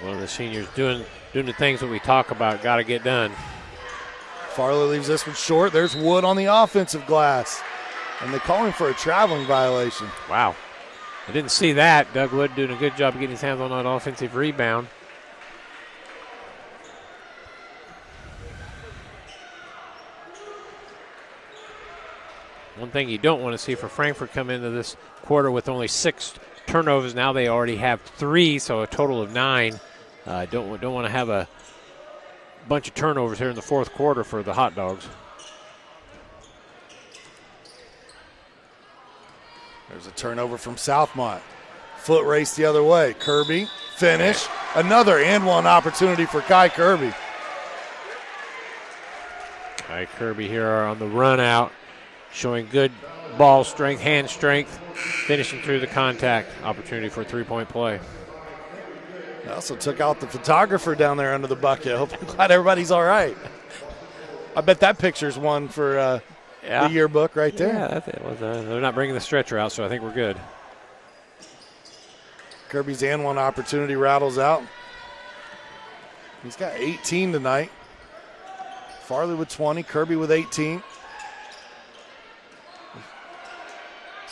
Speaker 2: One of the seniors doing the things that we talk about, got to get done.
Speaker 1: Farley leaves this one short. There's Wood on the offensive glass. And they call him for a traveling violation.
Speaker 2: Wow. I didn't see that. Doug Wood doing a good job of getting his hands on that offensive rebound. One thing you don't want to see for Frankfort come into this quarter with only 6 turnovers. Now they already have 3, so a total of 9. Don't want to have a bunch of turnovers here in the fourth quarter for the Hot Dogs.
Speaker 1: There's a turnover from Southmont. Foot race the other way. Kirby, finish. Another and one opportunity for Kai Kirby.
Speaker 2: Kai Kirby here on the run out, showing good ball strength, hand strength, finishing through the contact. Opportunity for a three-point play.
Speaker 1: They also took out the photographer down there under the bucket. I'm glad everybody's all right. I bet that picture's one for the yearbook right there.
Speaker 2: Yeah, it was, they're not bringing the stretcher out, so I think we're good.
Speaker 1: Kirby's and one opportunity rattles out. He's got 18 tonight. Farley with 20, Kirby with 18.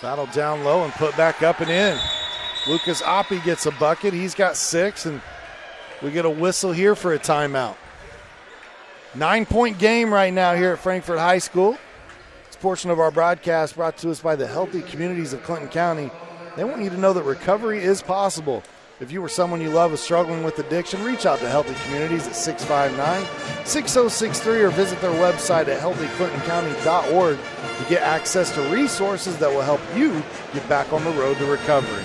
Speaker 1: Battle down low and put back up and in. Lucas Oppie gets a bucket. He's got 6, and we get a whistle here for a timeout. 9-point game right now here at Frankfort High School. This portion of our broadcast brought to us by the Healthy Communities of Clinton County. They want you to know that recovery is possible. If you or someone you love is struggling with addiction, reach out to Healthy Communities at 659-6063 or visit their website at healthyclintoncounty.org to get access to resources that will help you get back on the road to recovery.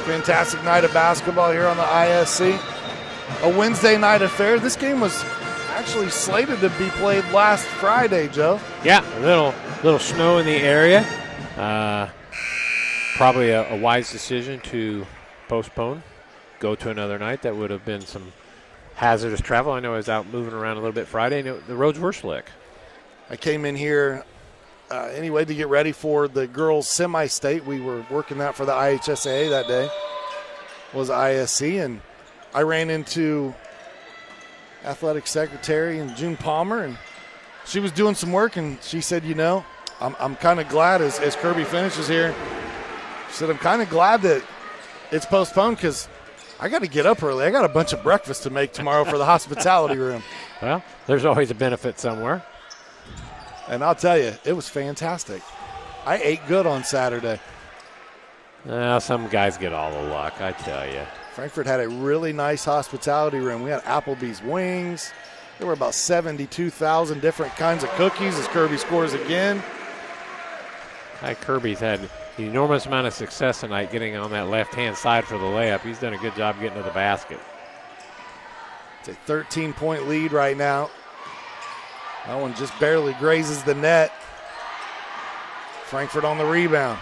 Speaker 1: Fantastic night of basketball here on the ISC. A Wednesday night affair. This game was actually slated to be played last Friday, Joe.
Speaker 2: Yeah, a little snow in the area. Probably a wise decision to postpone, go to another night. That would have been some hazardous travel. I know I was out moving around a little bit Friday, and the roads were slick.
Speaker 1: I came in here anyway to get ready for the girls' semi-state. We were working that for the IHSAA that day, was ISC, and I ran into athletic secretary and June Palmer, and she was doing some work, and she said, you know, I'm kind of glad as Kirby finishes here. She said, I'm kind of glad that it's postponed because I got to get up early. I got a bunch of breakfast to make tomorrow for the hospitality room.
Speaker 2: Well, there's always a benefit somewhere.
Speaker 1: And I'll tell you, it was fantastic. I ate good on Saturday.
Speaker 2: Some guys get all the luck, I tell you.
Speaker 1: Frankfort had a really nice hospitality room. We had Applebee's wings. There were about 72,000 different kinds of cookies as Kirby scores again.
Speaker 2: Kirby's had an enormous amount of success tonight getting on that left-hand side for the layup. He's done a good job getting to the basket.
Speaker 1: It's a 13-point lead right now. That one just barely grazes the net. Frankfort on the rebound.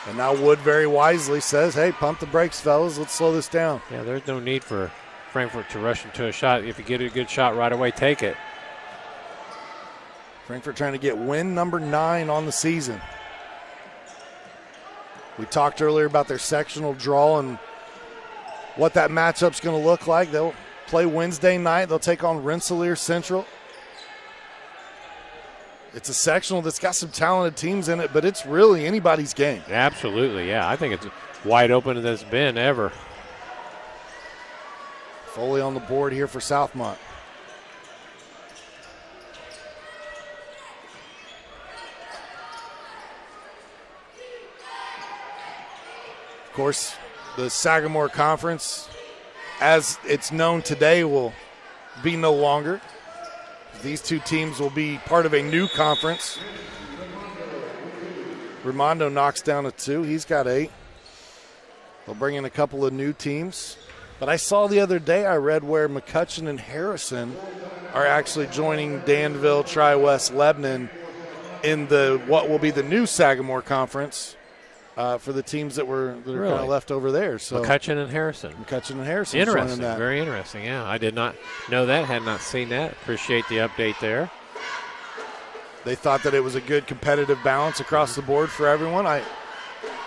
Speaker 1: And now Wood very wisely says, hey, pump the brakes, fellas. Let's slow this down.
Speaker 2: Yeah, there's no need for Frankfort to rush into a shot. If you get a good shot right away, take it.
Speaker 1: Frankfort trying to get win number 9 on the season. We talked earlier about their sectional draw and what that matchup's going to look like. They'll play Wednesday night. They'll take on Rensselaer Central. It's a sectional that's got some talented teams in it, but it's really anybody's game.
Speaker 2: Absolutely, yeah. I think it's wide open as it's been ever.
Speaker 1: Foley on the board here for Southmont. Of course, the Sagamore Conference, as it's known today, will be no longer. These two teams will be part of a new conference. Raimondo knocks down a 2. He's got 8. They'll bring in a couple of new teams. But I saw the other day, I read where McCutcheon and Harrison are actually joining Danville, Tri-West, Lebanon in the what will be the new Sagamore Conference. for the teams that are
Speaker 2: Really?
Speaker 1: kind of left over there. So
Speaker 2: McCutcheon and Harrison.
Speaker 1: McCutcheon and Harrison.
Speaker 2: Interesting.
Speaker 1: That.
Speaker 2: Very interesting. Yeah, I did not know that. Had not seen that. Appreciate the update there.
Speaker 1: They thought that it was a good competitive balance across the board for everyone.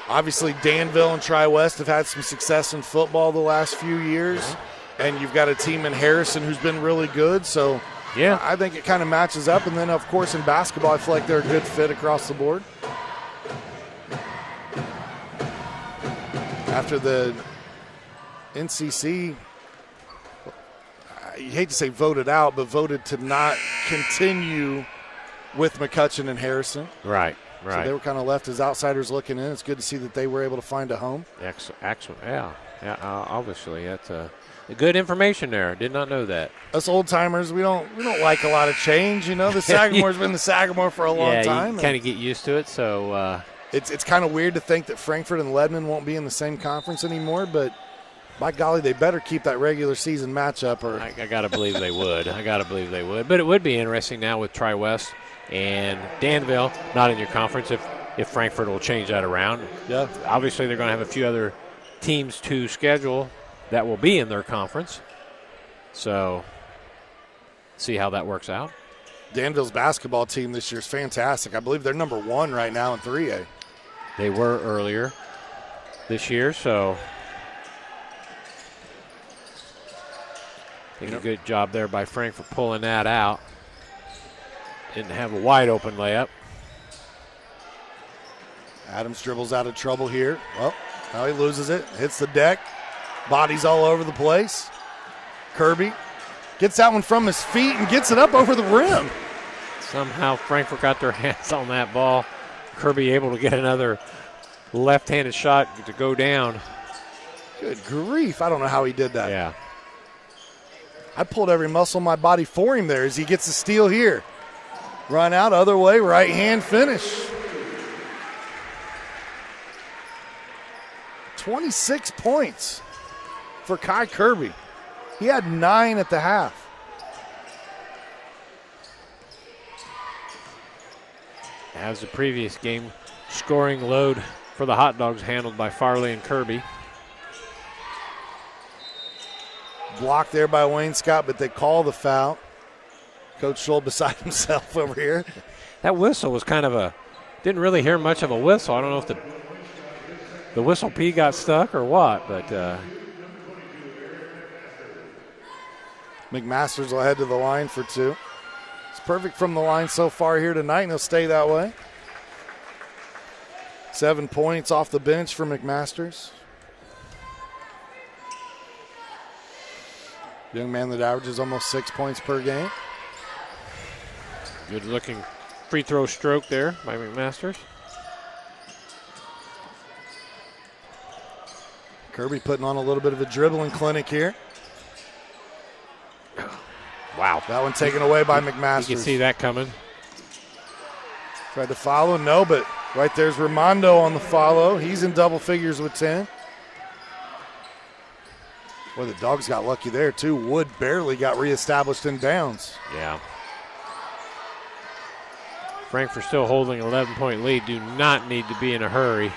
Speaker 1: Obviously, Danville and Tri-West have had some success in football the last few years, and you've got a team in Harrison who's been really good. So
Speaker 2: yeah,
Speaker 1: I think it kind of matches up. And then, of course, in basketball, I feel like they're a good fit across the board. After the NCC, you hate to say voted out, but voted to not continue with McCutcheon and Harrison.
Speaker 2: Right.
Speaker 1: So they were kind of left as outsiders looking in. It's good to see that they were able to find a home.
Speaker 2: Excellent. Yeah. Obviously, that's good information there. Did not know that.
Speaker 1: Us old timers, we don't like a lot of change. You know, the Sagamore's been the Sagamore for a long time.
Speaker 2: You kind of get used to it. So
Speaker 1: it's kind of weird to think that Frankfort and Lebanon won't be in the same conference anymore. But by golly, they better keep that regular season matchup. Or
Speaker 2: I got to believe they would. But it would be interesting now with Tri-West and Danville not in your conference if Frankfort will change that around.
Speaker 1: Yeah.
Speaker 2: Obviously, they're going to have a few other teams to schedule that will be in their conference. So see how that works out.
Speaker 1: Danville's basketball team this year is fantastic. I believe they're number 1 right now in 3A.
Speaker 2: They were earlier this year, so I think a good job there by Frankfort pulling that out. Didn't have a wide open layup.
Speaker 1: Adams dribbles out of trouble here. Well, now he loses it. Hits the deck. Bodies all over the place. Kirby gets that one from his feet and gets it up over the rim.
Speaker 2: Somehow Frankfort got their hands on that ball. Kirby able to get another left-handed shot to go down.
Speaker 1: Good grief. I don't know how he did that.
Speaker 2: Yeah.
Speaker 1: I pulled every muscle in my body for him there as he gets the steal here. Run out, other way, right hand finish. 26 points for Kai Kirby. He had 9 at the half.
Speaker 2: As the previous game, scoring load for the Hot Dogs handled by Farley and Kirby.
Speaker 1: Blocked there by Wayne Scott, but they call the foul. Coach Scholl beside himself over here.
Speaker 2: That whistle was kind of didn't really hear much of a whistle. I don't know if the whistle P got stuck or what, but
Speaker 1: McMasters will head to the line for 2. It's perfect from the line so far here tonight, and he'll stay that way. 7 points off the bench for McMasters. Young man that averages almost 6 points per game.
Speaker 2: good looking free throw stroke there by McMasters.
Speaker 1: Kirby putting on a little bit of a dribbling clinic here.
Speaker 2: Wow.
Speaker 1: That one taken away by McMasters.
Speaker 2: You can see that coming.
Speaker 1: Tried to follow, no, but right there's Ramondo on the follow. He's in double figures with 10. Boy, the Dogs got lucky there, too. Wood barely got reestablished in bounds.
Speaker 2: Yeah. Frankfort still holding an 11-point lead. Do not need to be in a hurry.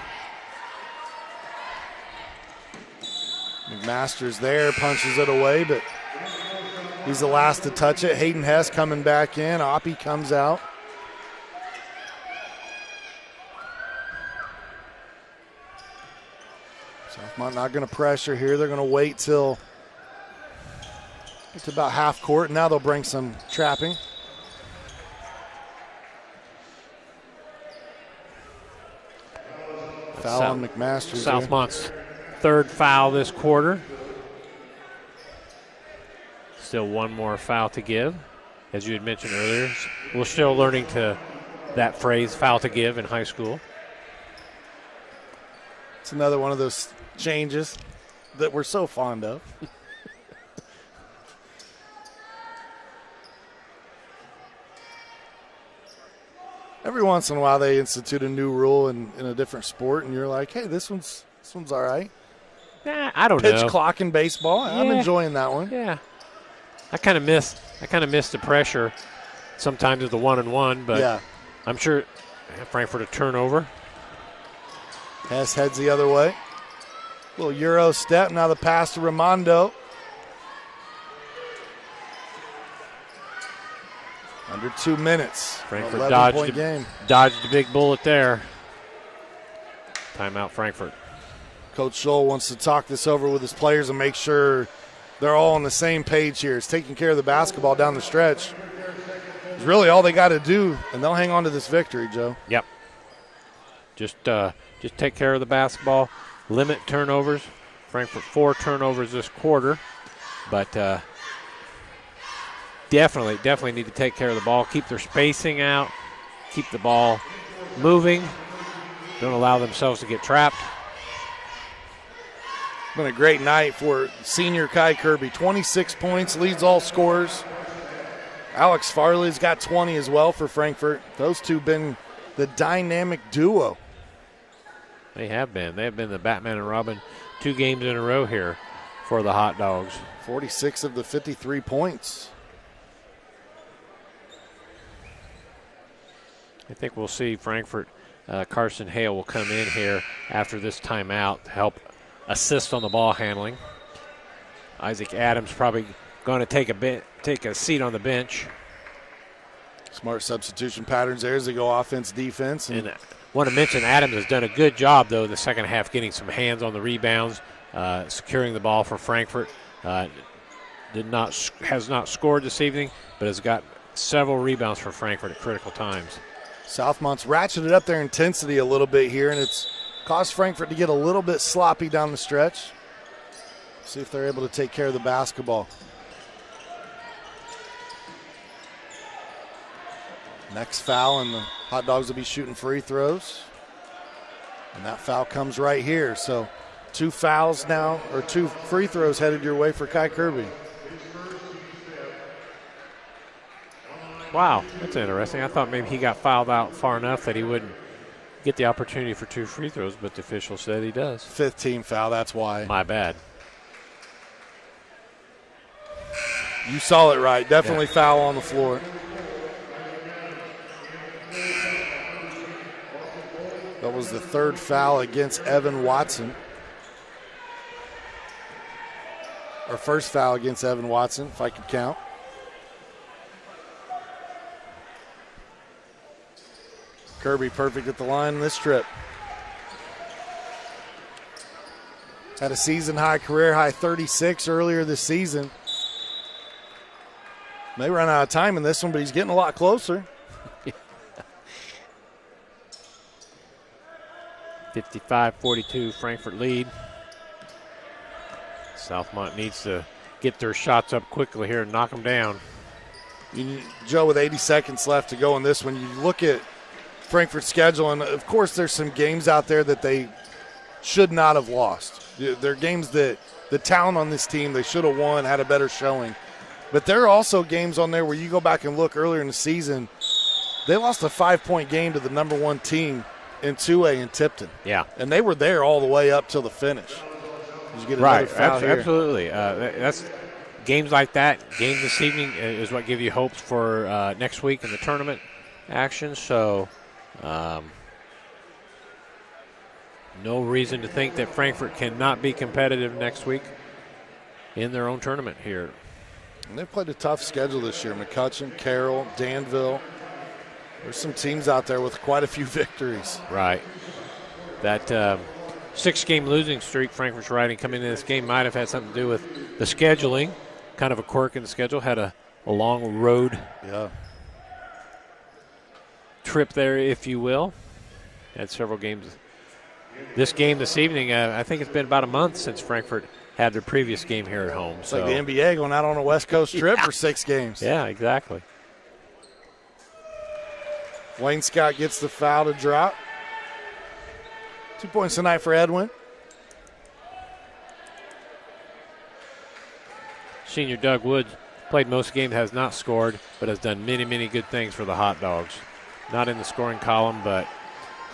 Speaker 1: McMasters there, punches it away, but he's the last to touch it. Hayden Hess coming back in. Oppie comes out. Southmont not going to pressure here. They're going to wait till it's about half court. Now they'll bring some trapping. Foul on McMasters.
Speaker 2: Southmont's third foul this quarter. Still one more foul to give. As you had mentioned earlier, we're still learning that phrase, foul to give, in high school.
Speaker 1: It's another one of those changes that we're so fond of. Every once in a while they institute a new rule in a different sport, and you're like, hey, this one's all right.
Speaker 2: I don't know.
Speaker 1: Pitch clock in baseball. I'm enjoying that one.
Speaker 2: Yeah. I kind of miss the pressure sometimes of the 1-and-1, but
Speaker 1: yeah.
Speaker 2: I'm sure Frankfort a turnover.
Speaker 1: Hess heads the other way. Little Euro step. Now the pass to Raimondo. Under 2 minutes.
Speaker 2: Frankfort
Speaker 1: 11-point game.
Speaker 2: dodged a big bullet there. Timeout, Frankfort.
Speaker 1: Coach Scholl wants to talk this over with his players and make sure they're all on the same page here. It's taking care of the basketball down the stretch. It's really all they got to do, and they'll hang on to this victory, Joe.
Speaker 2: Yep. Just take care of the basketball, limit turnovers. Frankfort 4 turnovers this quarter, but definitely need to take care of the ball, keep their spacing out, keep the ball moving, don't allow themselves to get trapped.
Speaker 1: Been a great night for senior Kai Kirby. 26 points, leads all scorers. Alex Farley's got 20 as well for Frankfort. Those two been the dynamic duo.
Speaker 2: They have been. They have been the Batman and Robin 2 games in a row here for the Hot Dogs.
Speaker 1: 46 of the 53 points.
Speaker 2: I think we'll see Frankfort. Carson Hale will come in here after this timeout to help assist on the ball handling. Isaac Adams probably going to take a seat on the bench.
Speaker 1: Smart substitution patterns there as they go offense, defense.
Speaker 2: And I want to mention Adams has done a good job, though, in the second half, getting some hands on the rebounds, securing the ball for Frankfort. Has not scored this evening, but has got several rebounds for Frankfort at critical times.
Speaker 1: Southmont's ratcheted up their intensity a little bit here, and it's caused Frankfort to get a little bit sloppy down the stretch. See if they're able to take care of the basketball. Next foul, and the Hot Dogs will be shooting free throws. And that foul comes right here. So 2 fouls now, or 2 free throws headed your way for Kai Kirby.
Speaker 2: Wow, that's interesting. I thought maybe he got fouled out far enough that he wouldn't get the opportunity for 2 free throws, but the official said he does.
Speaker 1: 5th team foul, that's why.
Speaker 2: My bad.
Speaker 1: You saw it right. Definitely foul on the floor. That was the 3rd foul against Evan Watson. Or first foul against Evan Watson, if I could count. Kirby perfect at the line in this trip. Had a season high, career high 36 earlier this season. May run out of time in this one, but he's getting a lot closer.
Speaker 2: 55-42 Frankfort lead. Southmont needs to get their shots up quickly here and knock them down.
Speaker 1: Joe, with 80 seconds left to go in this one, you look at Frankfort's schedule, and of course there's some games out there that they should not have lost. They're games that the talent on this team, they should have won, had a better showing. But there are also games on there where you go back and look earlier in the season, they lost a 5-point game to the number 1 team in 2A in Tipton.
Speaker 2: Yeah.
Speaker 1: And they were there all the way up till the finish. Did you get another foul here?
Speaker 2: Absolutely. That's games like that. Games this evening is what give you hopes for next week in the tournament action. So no reason to think that Frankfort cannot be competitive next week in their own tournament here.
Speaker 1: And they've played a tough schedule this year. McCutcheon, Carroll, Danville. There's some teams out there with quite a few victories.
Speaker 2: Right. That 6-game losing streak Frankfort's riding coming into this game might have had something to do with the scheduling. Kind of a quirk in the schedule. Had a long road trip there, if you will. Had several games. This game this evening, I think it's been about a month since Frankfort had their previous game here at home.
Speaker 1: It's like the NBA going out on a West Coast trip for 6 games.
Speaker 2: Yeah, exactly.
Speaker 1: Wayne Scott gets the foul to drop. 2 points tonight for Edwin.
Speaker 2: Senior Doug Woods played most games, has not scored, but has done many, many good things for the Hot Dogs. Not in the scoring column, but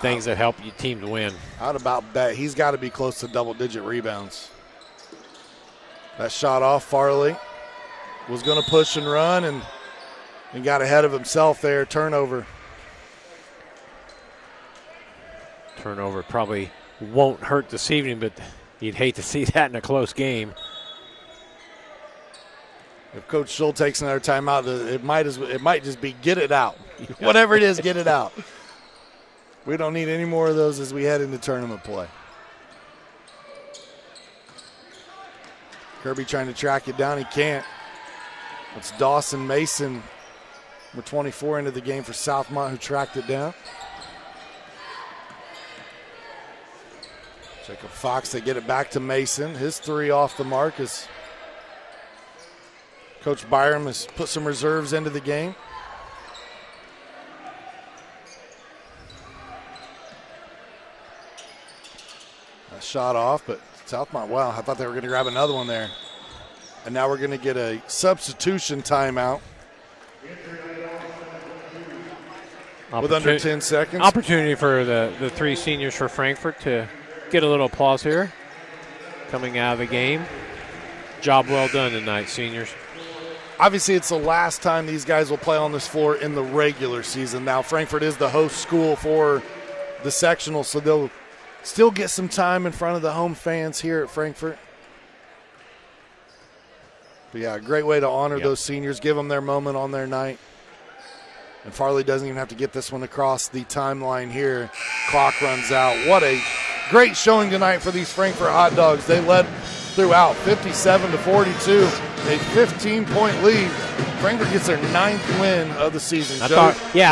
Speaker 2: things that help your team to win.
Speaker 1: I'd about bet he's got to be close to double-digit rebounds. That shot off, Farley was going to push and run and got ahead of himself there. Turnover.
Speaker 2: Turnover probably won't hurt this evening, but you'd hate to see that in a close game.
Speaker 1: If Coach Schull takes another timeout, it might just be get it out. Whatever it is, get it out. We don't need any more of those as we head into tournament play. Kirby trying to track it down. He can't. It's Dawson Mason, number 24, into the game for Southmont, who tracked it down. Jacob Fox, they get it back to Mason. His three off the mark as Coach Byram has put some reserves into the game. A shot off, but Southmont, wow, I thought they were going to grab another one there. And now we're going to get a substitution timeout with under 10 seconds.
Speaker 2: Opportunity for the three seniors for Frankfort to get a little applause here coming out of the game. Job well done tonight, seniors.
Speaker 1: Obviously, it's the last time these guys will play on this floor in the regular season. Now, Frankfort is the host school for the sectional, so they'll still get some time in front of the home fans here at Frankfort. But, yeah, a great way to honor those seniors, give them their moment on their night. And Farley doesn't even have to get this one across the timeline here. Clock runs out. What a great showing tonight for these Frankfort Hot Dogs. They led throughout, 57-42. A 15-point lead. Frankfort gets their 9th win of the season.
Speaker 2: I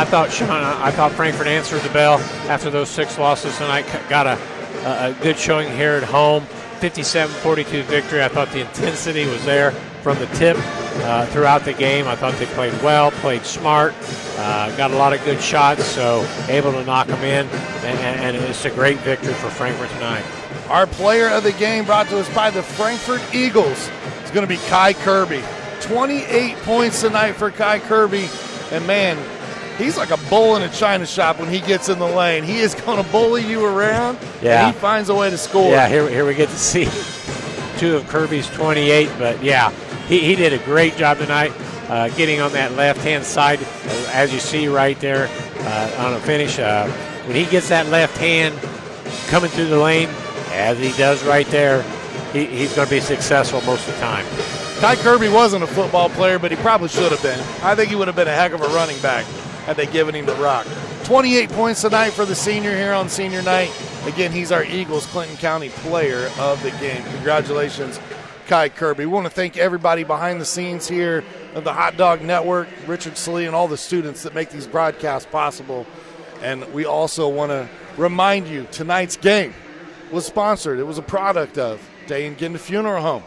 Speaker 2: thought Frankfort answered the bell after those 6 losses tonight. Got a good showing here at home. 57-42 victory. I thought the intensity was there from the tip throughout the game. I thought they played well, played smart, got a lot of good shots, so able to knock them in, and it's a great victory for Frankfort tonight.
Speaker 1: Our player of the game brought to us by the Frankfort Eagles is going to be Kai Kirby. 28 points tonight for Kai Kirby, and man, he's like a bull in a china shop when he gets in the lane. He is going to bully you around, and he finds a way to score.
Speaker 2: Yeah, here we get to see 2 of Kirby's 28, but yeah, he did a great job tonight getting on that left-hand side, as you see right there on a finish. When he gets that left hand coming through the lane, as he does right there, he's going to be successful most of the time.
Speaker 1: Kai Kirby wasn't a football player, but he probably should have been. I think he would have been a heck of a running back had they given him the rock. 28 points tonight for the senior here on senior night. Again, he's our Eagles Clinton County player of the game. Congratulations, Kai Kirby. We want to thank everybody behind the scenes here of the Hot Dog Network, Richard Slee, and all the students that make these broadcasts possible. And we also want to remind you, tonight's game was sponsored. It was a product of Day and Ginda Funeral Home.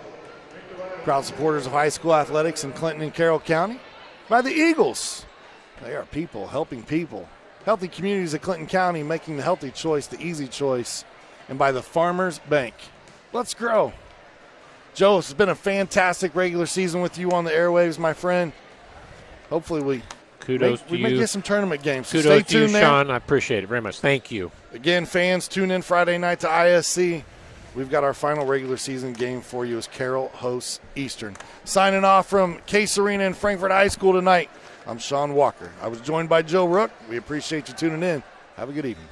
Speaker 1: Proud supporters of high school athletics in Clinton and Carroll County. By the Eagles. They are people helping people. Healthy communities of Clinton County making the healthy choice the easy choice. And by the Farmers Bank. Let's grow. Joe, it's been a fantastic regular season with you on the airwaves, my friend. Hopefully we may get some tournament games. So
Speaker 2: Kudos
Speaker 1: stay tuned
Speaker 2: to you, Sean. I appreciate it very much. Thank you.
Speaker 1: Again, fans, tune in Friday night to ISC. We've got our final regular season game for you as Carroll hosts Eastern. Signing off from Case Arena in Frankfort High School tonight, I'm Sean Walker. I was joined by Joe Rook. We appreciate you tuning in. Have a good evening.